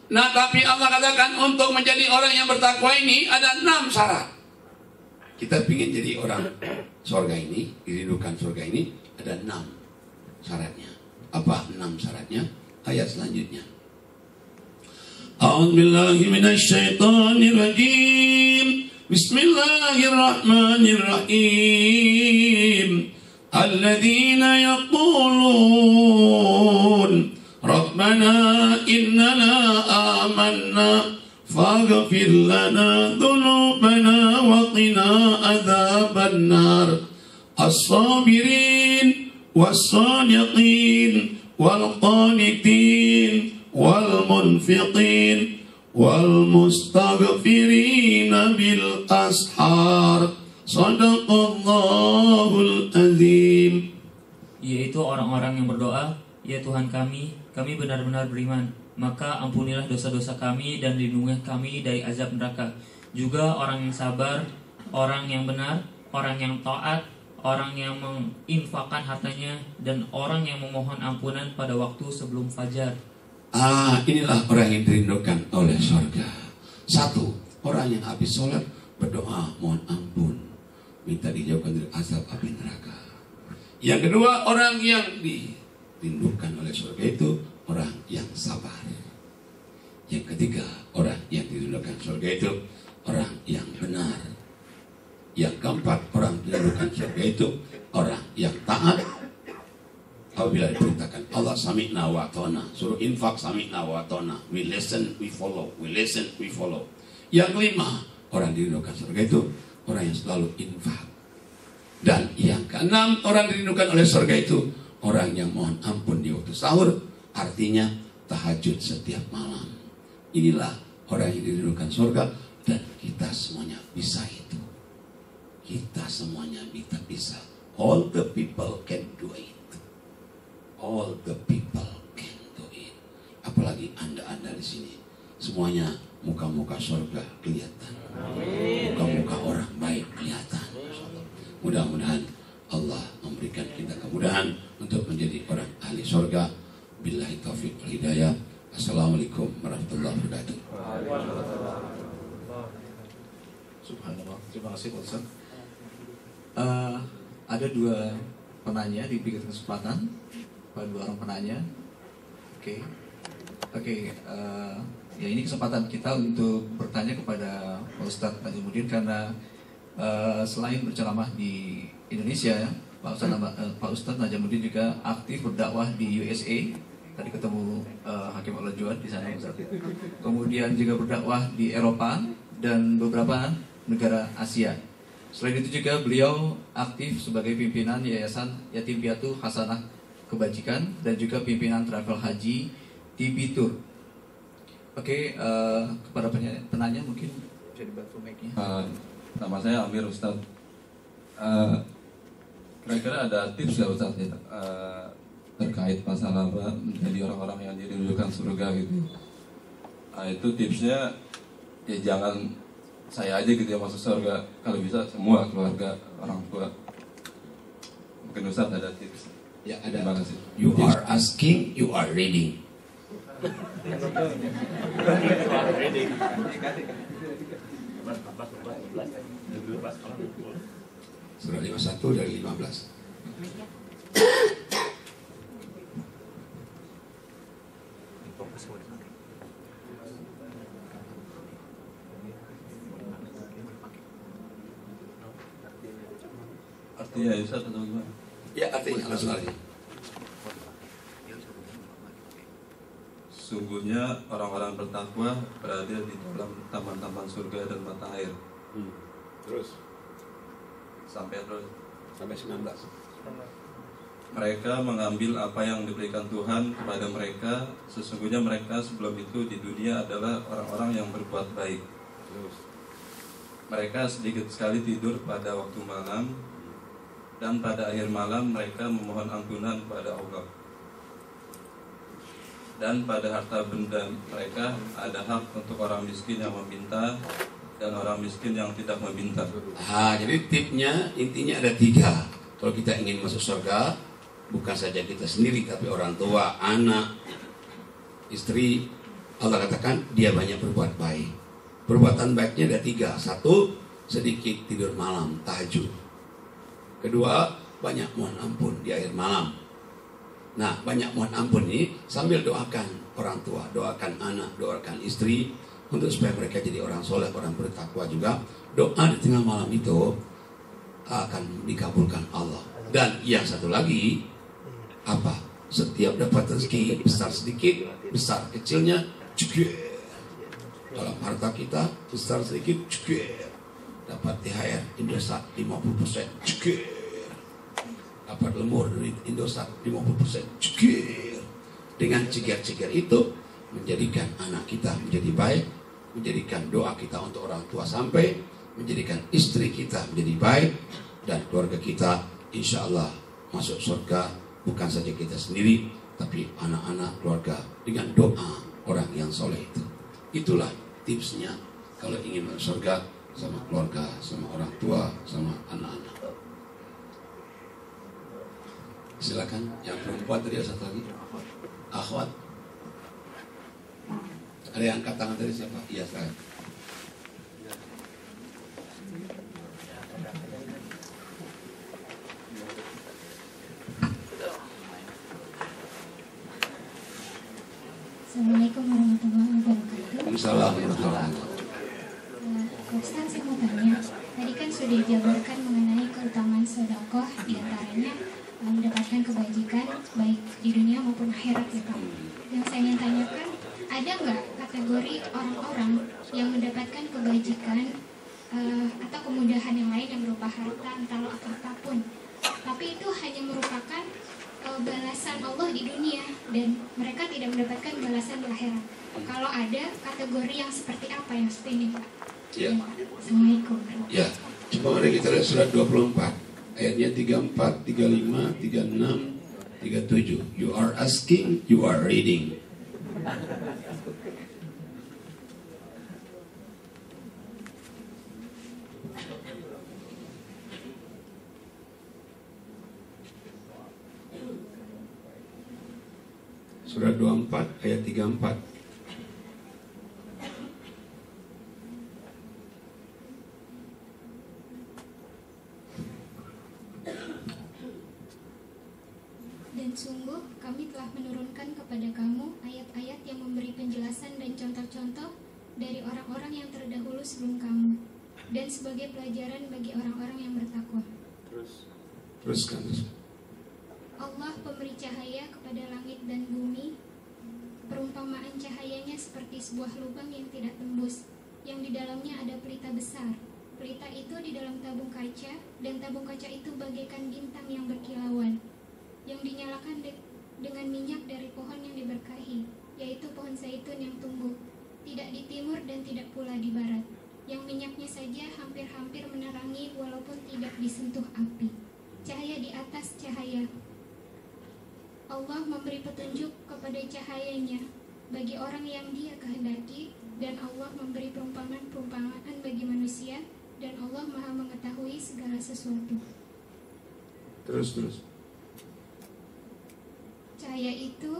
Speaker 2: Nah, tapi Allah katakan untuk menjadi orang yang bertakwa ini ada 6 syarat. Kita ingin jadi orang surga ini, dirindukan surga ini, ada 6 syaratnya. Apa 6 syaratnya? Ayat selanjutnya. A'udzubillahi minasyaitonirrajim. Bismillahirrahmanirrahim. Alladzina yaqulun Rabbana innana amanna faghfir lana dhunubana wa qina adzaban nar. As-sabirin was-sadiqin wal-qanitin wal-munfiqin wal-mustaghfirina bil ashar. Sadaqallahul azim.
Speaker 6: Yaitu orang-orang yang berdoa, ya Tuhan kami benar-benar beriman, maka ampunilah dosa-dosa kami dan lindungilah kami dari azab neraka. Juga orang yang sabar, orang yang benar, orang yang taat, orang yang menginfakkan hartanya, dan orang yang memohon ampunan pada waktu sebelum fajar.
Speaker 2: Inilah orang yang dirindukan oleh surga. 1. Orang yang habis sholat berdoa mohon ampun, minta dijauhkan dari azab api neraka. Yang kedua, orang yang dirindukan oleh surga itu orang yang sabar. Yang ketiga, orang yang dirindukan surga itu orang yang benar. Yang keempat, orang dirindukan surga itu orang yang taat. Apabila diperintahkan Allah sami'na wa ta'na, suruh infak sami'na wa ta'na, we listen, we follow, we listen, we follow. Yang kelima, orang dirindukan surga itu orang yang selalu infak. Dan yang keenam, orang dirindukan oleh surga itu orang yang mohon ampun di waktu sahur, artinya tahajud setiap malam. Inilah orang yang dirindukan surga, dan kita semuanya bisa itu. Kita semuanya bisa. All the people can do it. All the people can do it. Apalagi anda di sini, semuanya muka-muka surga kelihatan, muka-muka orang baik kelihatan. Mudah-mudahan Allah memberikan kita kemudahan untuk menjadi orang ahli surga. Billahi taufiq wal hidayah. Assalamualaikum warahmatullahi wabarakatuh.
Speaker 1: Subhanallah. Terima kasih Pak Ustaz. Ada 2 penanya diberikan kesempatan pada 2 orang penanya. Oke. Ya ini kesempatan kita untuk bertanya kepada Pak Ustadz Najamuddin, karena selain berceramah di Indonesia, Pak Ustadz Najamuddin juga aktif berdakwah di USA. Tadi ketemu Hakim Olajuwon di sana, Ustadz. Kemudian juga berdakwah di Eropa dan beberapa negara Asia. Selain itu juga beliau aktif sebagai pimpinan Yayasan Yatim Piatu Hasanah Kebajikan dan juga pimpinan travel haji di Bitur. Oke, kepada penanya mungkin bisa dibantu mic-nya.
Speaker 13: Nama saya Amir Ustadz. Kira-kira ada tips ya Ustadz ya, terkait masalah menjadi orang-orang yang dirindukan surga gitu. Itu tipsnya ya jangan saya aja gitu ya masuk surga, kalau bisa semua keluarga, orang tua. Mungkin Ustadz ada tips.
Speaker 2: Ya ada.
Speaker 13: Terima kasih.
Speaker 2: You are asking, you are reading. Surah 51 dari 15.
Speaker 13: Artinya Ustaz atau gimana?
Speaker 2: Ya artinya langsung aja.
Speaker 13: Sungguhnya orang-orang bertakwa berada di dalam taman-taman surga dan mata air.
Speaker 2: Terus
Speaker 13: sampai
Speaker 2: 19.
Speaker 13: Mereka mengambil apa yang diberikan Tuhan kepada mereka. Sesungguhnya mereka sebelum itu di dunia adalah orang-orang yang berbuat baik. Mereka sedikit sekali tidur pada waktu malam, dan pada akhir malam mereka memohon ampunan kepada Allah. dan pada harta benda mereka ada hak untuk orang miskin yang meminta dan orang miskin yang tidak meminta.
Speaker 2: Jadi tipnya intinya ada 3. Kalau kita ingin masuk surga, bukan saja kita sendiri tapi orang tua, anak, istri. Allah katakan dia banyak berbuat baik. Perbuatan baiknya ada 3. 1, sedikit tidur malam, tahajud. Kedua, banyak mohon ampun di akhir malam. Nah, banyak mohon ampun ini sambil doakan orang tua, doakan anak, doakan istri, untuk supaya mereka jadi orang soleh, orang bertakwa juga. Doa di tengah malam itu akan dikabulkan Allah. Dan yang satu lagi, apa? Setiap dapat rezeki, besar sedikit, besar kecilnya, juga. Dalam harta kita, besar sedikit, juga. Dapat THR Indosat 50%, juga. Dapat lemur dari Indosat 50%, juga. Dengan ceger-ceger itu menjadikan anak kita menjadi baik, menjadikan doa kita untuk orang tua sampai, menjadikan istri kita menjadi baik, dan keluarga kita insya Allah masuk surga. Bukan saja kita sendiri, tapi anak-anak keluarga dengan doa orang yang soleh itu. Itulah tipsnya kalau ingin masuk surga, sama keluarga, sama orang tua, sama anak-anak. Silakan yang perempuan tadi, ada satu lagi, akhwat. Ada yang angkat tangan tadi siapa? Iya, saya.
Speaker 7: Assalamualaikum warahmatullahi wabarakatuh.
Speaker 2: Waalaikumsalam warahmatullahi wabarakatuh.
Speaker 7: Ustaz, saya mau tanya, tadi kan sudah dijabarkan mengenai keutamaan sedekah, diantaranya mendapatkan kebajikan baik di dunia maupun akhirat ya Pak. Yang saya ingin tanyakan, ada nggak kategori orang-orang yang mendapatkan kebajikan atau kemudahan yang lain yang berupa harta, entah apapun, tapi itu hanya merupakan balasan Allah di dunia dan mereka tidak mendapatkan balasan di akhirat. Kalau ada kategori yang seperti apa yang seperti ini Pak?
Speaker 2: Ya.
Speaker 7: Assalamualaikum.
Speaker 2: Ya, coba mari kita lihat surat 24 ayatnya 34, 35, 36, 37. You are asking, you are reading. Surat 24 ayat 34.
Speaker 7: Dan sungguh kami telah menurunkan kepada kamu ayat-ayat yang memberi penjelasan dan contoh-contoh dari orang-orang yang terdahulu sebelum kamu, dan sebagai pelajaran bagi orang-orang yang bertakwa.
Speaker 2: Teruskan.
Speaker 7: Allah pemberi cahaya kepada langit dan bumi. Perumpamaan cahayanya seperti sebuah lubang yang tidak tembus, yang di dalamnya ada pelita besar. Pelita itu di dalam tabung kaca, dan tabung kaca itu bagaikan bintang yang berkilauan, yang dinyalakan dengan minyak dari pohon yang diberkahi, yaitu pohon zaitun yang tumbuh tidak di timur dan tidak pula di barat, yang minyaknya saja hampir-hampir menerangi walaupun tidak disentuh api. Cahaya di atas cahaya. Allah memberi petunjuk kepada cahayanya bagi orang yang Dia kehendaki, dan Allah memberi perumpamaan bagi manusia, dan Allah Maha mengetahui segala sesuatu.
Speaker 2: Terus.
Speaker 7: Cahaya itu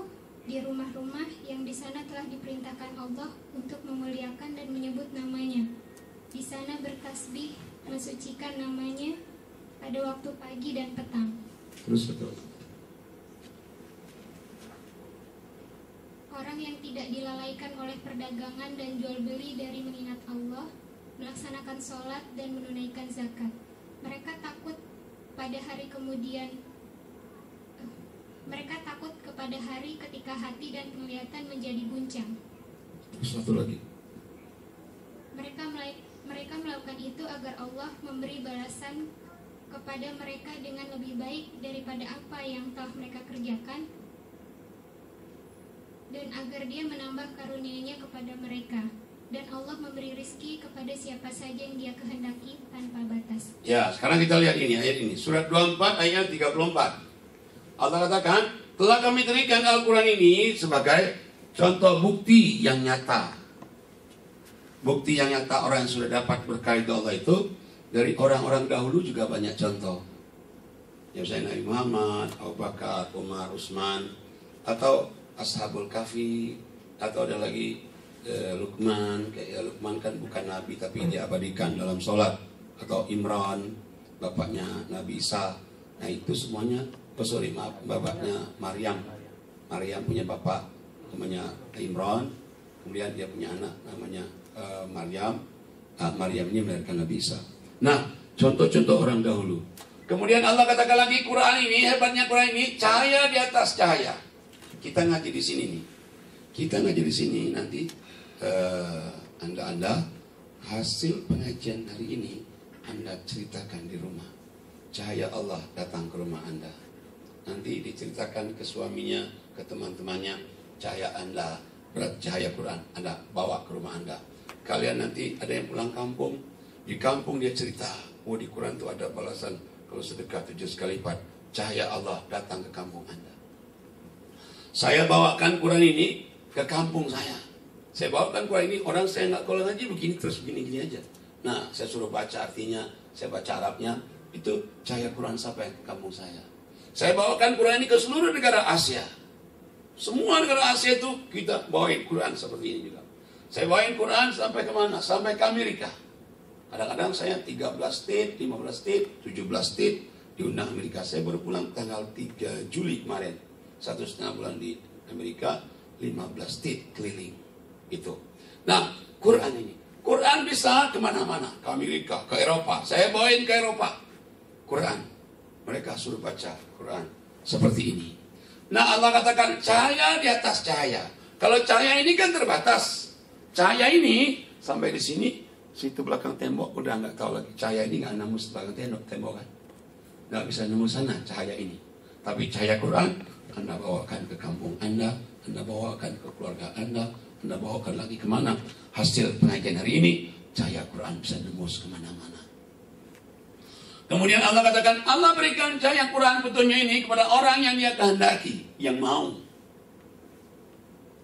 Speaker 7: di rumah-rumah yang di sana telah diperintahkan Allah untuk memuliakan dan menyebut namanya. Di sana bertasbih, mensucikan namanya pada waktu pagi dan petang.
Speaker 2: Terus.
Speaker 7: Orang yang tidak dilalaikan oleh perdagangan dan jual beli dari mengingat Allah, melaksanakan sholat dan menunaikan zakat. Mereka takut pada hari kemudian. Mereka takut kepada hari ketika hati dan penglihatan menjadi guncang.
Speaker 2: Satu lagi.
Speaker 7: Mereka melakukan itu agar Allah memberi balasan kepada mereka dengan lebih baik daripada apa yang telah mereka kerjakan, dan agar Dia menambah karunia-Nya kepada mereka, dan Allah memberi rizki kepada siapa saja yang Dia kehendaki tanpa batas.
Speaker 2: Ya, sekarang kita lihat ini ayat ini, surat 24 ayat 34. Allah katakan, telah kami berikan Al-Quran ini sebagai Contoh bukti yang nyata. Bukti yang nyata orang yang sudah dapat berkah dari Allah itu dari orang-orang dahulu juga banyak contoh. Ya misalnya Nabi Muhammad, Abu Bakar, Umar, Utsman, atau Ashabul Kahfi, atau ada lagi Luqman. Kayak Luqman kan bukan Nabi tapi dia abadikan dalam sholat. Atau Imran, bapaknya Nabi Isa. Nah itu semuanya, bapaknya Maryam. Maryam punya bapak namanya Imran, kemudian dia punya anak namanya Maryam. Maryam ini melahirkan Nabi Isa. Nah, contoh-contoh orang dahulu. Kemudian Allah katakan lagi, Quran ini, hebatnya Quran ini, cahaya di atas cahaya. Kita ngaji di sini nih. Kita ngaji di sini nanti Anda hasil pengajian hari ini Anda ceritakan di rumah. Cahaya Allah datang ke rumah Anda. Nanti diceritakan ke suaminya, ke teman-temannya, cahaya Anda, berat cahaya Quran Anda bawa ke rumah Anda. Kalian nanti ada yang pulang kampung, di kampung dia cerita, oh di Quran itu ada balasan kalau sedekah 7 kali lipat. Cahaya Allah datang ke kampung Anda. Saya bawakan Quran ini ke kampung saya. Saya bawakan Quran ini, orang saya nggak kalau ngaji begini terus begini-gini aja. Nah, saya suruh baca artinya, saya baca Arabnya, itu cahaya Quran sampai ke kampung saya. Saya bawakan Quran ini ke seluruh negara Asia. Semua negara Asia itu kita bawain Quran seperti ini juga. Saya bawain Quran sampai kemana? Sampai ke Amerika. Kadang-kadang saya 13 state, 15 state, 17 state diundang Amerika. Saya baru pulang tanggal 3 Juli kemarin. 1,5 bulan di Amerika, 15 state keliling. Itu. Nah, Quran ini. Quran bisa kemana-mana. Ke Amerika, ke Eropa. Saya bawain ke Eropa. Quran. Mereka suruh baca Quran. Seperti ini. Nah, Allah katakan cahaya di atas cahaya. Kalau cahaya ini kan terbatas. Cahaya ini sampai di sini, situ belakang tembok udah nggak tahu lagi. Cahaya ini nggak nembus belakang tembok kan, nggak bisa nembus sana cahaya ini. Tapi cahaya Quran Anda bawakan ke kampung Anda bawakan ke keluarga Anda bawakan lagi kemana. Hasil pengajian hari ini, cahaya Quran bisa nembus kemana-mana. Kemudian Allah katakan, Allah berikan cahaya Quran petunjuk ini kepada orang yang dia kehendaki, yang mau.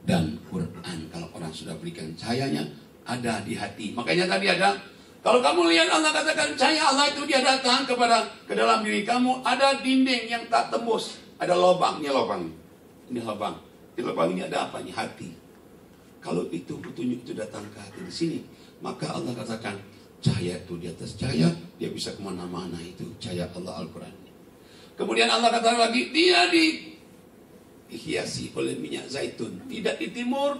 Speaker 2: Dan Quran kalau orang sudah berikan cahayanya ada di hati. Makanya tadi ada, kalau kamu lihat Allah katakan cahaya Allah itu dia datang ke dalam diri kamu, ada dinding yang tak tembus, ada lubang, ini lubang. Ini lubang. Di lubang ini ada apa? Ini hati. Kalau itu petunjuk itu datang ke hati di sini, maka Allah katakan cahaya itu di atas cahaya, dia bisa kemana-mana. Itu cahaya Allah Al-Quran. Kemudian Allah katakan lagi, dia dihiasi oleh minyak zaitun. Tidak di timur,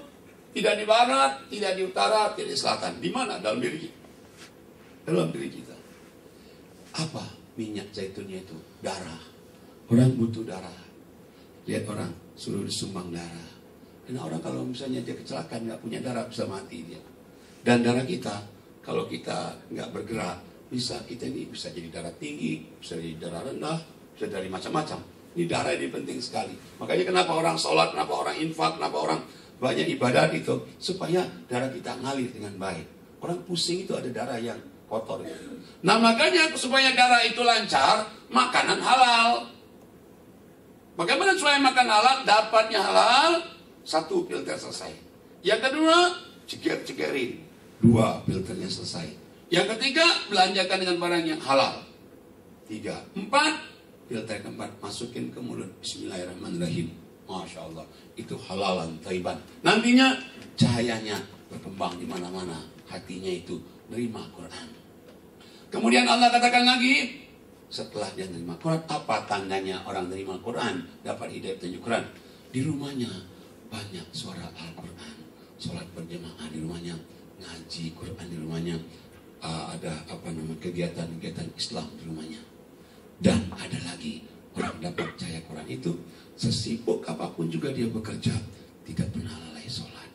Speaker 2: tidak di barat, tidak di utara, tidak di selatan. Di mana? Dalam diri kita. Dalam diri kita. Apa minyak zaitunnya itu? Darah. Orang butuh darah. Lihat orang suruh disumbang darah. Karena orang kalau misalnya dia kecelakaan nggak punya darah bisa mati dia. Dan darah kita kalau kita nggak bergerak bisa kita ini bisa jadi darah tinggi, bisa jadi darah rendah, bisa dari macam-macam. Ini darah ini penting sekali. Makanya kenapa orang sholat, kenapa orang infak, kenapa orang banyak ibadat itu supaya darah kita ngalir dengan baik. Orang pusing itu ada darah yang kotor. Nah makanya supaya darah itu lancar, makanan halal. Bagaimana supaya makan halal? Dapatnya halal, 1 filter selesai. Yang kedua, ceker-cekerin, 2 filternya selesai. Yang ketiga, belanjakan dengan barang yang halal. 3, 4, filter keempat, masukin ke mulut. Bismillahirrahmanirrahim. Masya Allah, itu halalan thayyiban. Nantinya cahayanya berkembang di mana-mana. Hatinya itu nerima Quran. Kemudian Allah katakan lagi, setelah dia nerima Quran, apa tandanya orang nerima Quran, dapat hidayah petunjuk Quran? Di rumahnya banyak suara Al-Quran, sholat berjamaah di rumahnya, ngaji Quran di rumahnya, ada kegiatan-kegiatan Islam di rumahnya. Dan ada lagi orang dapat cahaya Quran itu, sesibuk apapun juga dia bekerja, tidak pernah lalai sholat.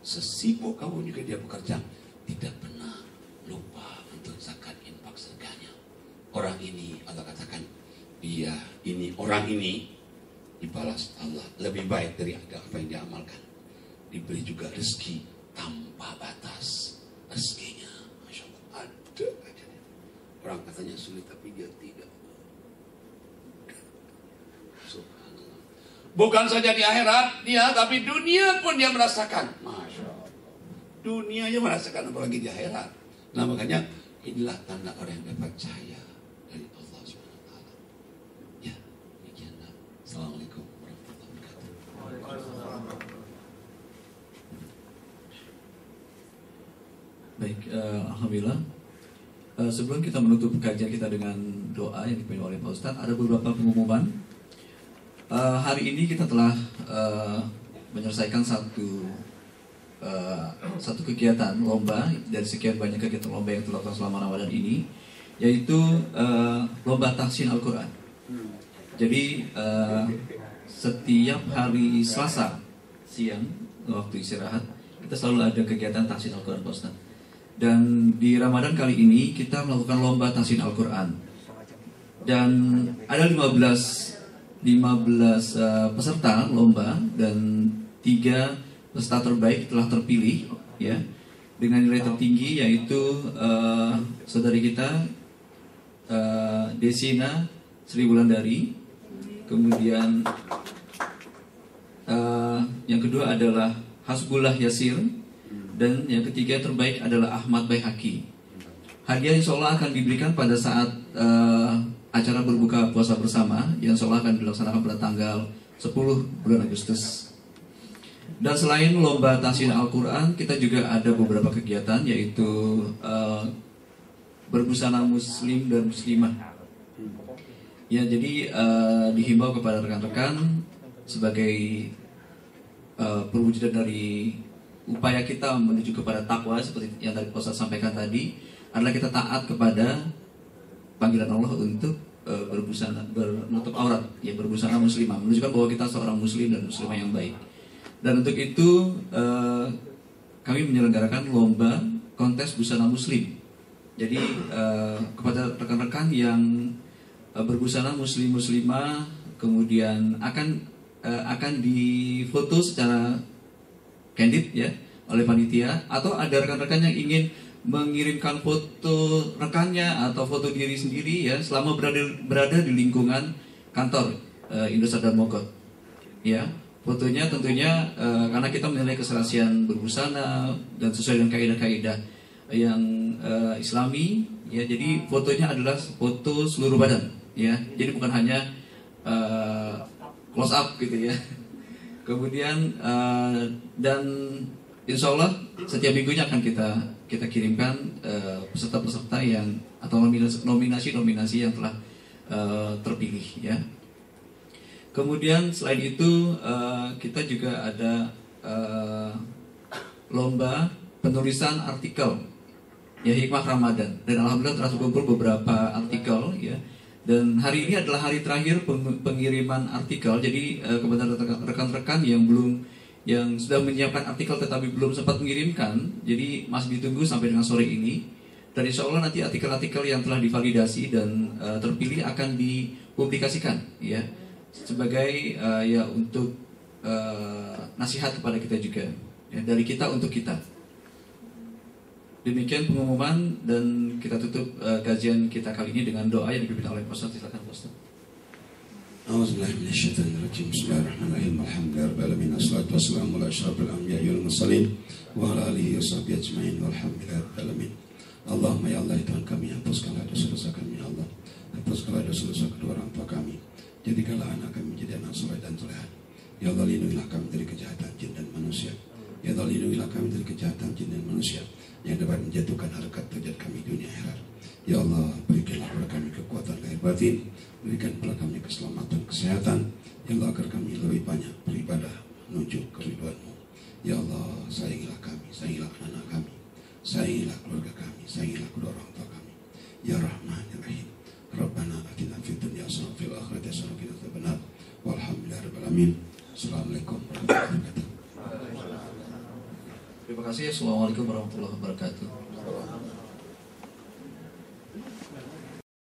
Speaker 2: Sesibuk apapun juga dia bekerja, tidak pernah lupa untuk zakat infak sedekahnya. Orang ini Allah katakan, orang ini dibalas Allah lebih baik dari apa yang dia amalkan. Diberi juga rezeki tanpa batas. Rezekinya Masya Allah ada aja. Orang katanya sulit tapi dia tidak. Subhanallah. Bukan saja di akhirat dia, tapi dunia pun dia merasakan. Masya Allah. Dunia dia merasakan, apalagi di akhirat. Nah makanya inilah tanda orang yang dapat cahaya dari Allah SWT. Ya, demikianlah. Assalamualaikum warahmatullahi wabarakatuh.
Speaker 1: Baik, alhamdulillah. Sebelum kita menutup kajian kita dengan doa yang dipimpin oleh Pak Ustadz, ada beberapa pengumuman. Hari ini kita telah menyelesaikan satu kegiatan lomba dari sekian banyak kegiatan lomba yang telah dilakukan selama Ramadan ini, yaitu lomba tahsin Al-Quran. Jadi setiap hari Selasa siang waktu istirahat kita selalu ada kegiatan tahsin Al-Quran, Pak Ustadz. Dan di Ramadan kali ini kita melakukan lomba tahsin Al-Quran. Dan ada 15 peserta lomba dan 3 peserta terbaik telah terpilih ya dengan nilai tertinggi, yaitu saudari kita Desina Sri Wulandari. Kemudian yang kedua adalah Hasbullah Yasir. Dan yang ketiga terbaik adalah Ahmad Baihaqi. Hadiah insya Allah akan diberikan pada saat acara berbuka puasa bersama yang insya Allah akan dilaksanakan pada tanggal 10 bulan Agustus. Dan selain lomba tahsin Al-Quran, kita juga ada beberapa kegiatan, yaitu berbusana muslim dan muslimah. Ya, jadi dihimbau kepada rekan-rekan sebagai perwujudan dari upaya kita menuju kepada takwa, seperti yang tadi Ustaz sampaikan tadi, adalah kita taat kepada panggilan Allah untuk berbusana, menutup aurat, ya, berbusana muslimah, menunjukkan bahwa kita seorang muslim dan muslimah yang baik. Dan untuk itu kami menyelenggarakan lomba kontes busana muslim. Jadi kepada rekan-rekan yang berbusana muslim-muslimah, kemudian akan difoto secara candid ya oleh panitia, atau ada rekan-rekan yang ingin mengirimkan foto rekannya atau foto diri sendiri ya selama berada di lingkungan kantor Indosat dan Mogot. Ya, fotonya tentunya karena kita menilai keserasian berbusana dan sesuai dengan kaidah-kaidah yang Islami ya, jadi fotonya adalah foto seluruh badan ya. Jadi bukan hanya close up gitu ya. Kemudian dan insya Allah setiap minggunya akan kita kirimkan peserta-peserta yang atau nominasi-nominasi yang telah terpilih ya. Kemudian selain itu kita juga ada lomba penulisan artikel ya hikmah Ramadan, dan alhamdulillah telah terkumpul beberapa artikel ya. Dan hari ini adalah hari terakhir pengiriman artikel. Jadi kepada rekan-rekan yang sudah menyiapkan artikel tetapi belum sempat mengirimkan, jadi masih ditunggu sampai dengan sore ini. Dan insya Allah nanti artikel-artikel yang telah divalidasi dan terpilih akan dipublikasikan ya sebagai ya untuk nasihat kepada kita juga ya, dari kita untuk kita. Demikian pengumuman, dan kita tutup kajian kita kali ini dengan doa yang dipimpin oleh Ustaz. Silakan Ustaz.
Speaker 2: A'udzubillahiminasyaitonirrajim. Bismillahirrahmanirrahim. Alhamdulillahirabbil wassalatu wassalamu ala asyrafil anbiya'i wal mursalin wa ala alihi washabihi ajmain walhamdulillahirabbil. Allahumma ya Allah, Tuhan kami, hapuskanlah dosa-dosa kami ya Allah. Hapuskanlah dosa-dosa kedua orang tua kami. Jadikanlah anak kami menjadi anak soleh dan solehat. Ya Allah, lindungilah kami dari kejahatan jin dan manusia. Ya Allah, lindungilah kami dari kejahatan jin dan manusia yang dapat menjatuhkan harkat derajat kami dunia akhirat. Ya Allah, berikanlah kepada kami kekuatan lahir batin, berikan kepada kami keselamatan, kesehatan. Ya Allah, agar kami lebih banyak beribadah menuju keridhaan-Mu. Ya Allah, sayangilah kami, sayangilah anak-anak kami, sayangilah keluarga kami, sayangilah kedua orang tua kami. Ya Rahman ya Rahim. Rabbana atina fid dunya hasanah wa fil akhirati hasanah wa qina adzabannar. Walhamdulillahirabbil alamin. Assalamualaikum warahmatullahi wabarakatuh.
Speaker 1: Terima kasih. Assalamualaikum warahmatullahi wabarakatuh.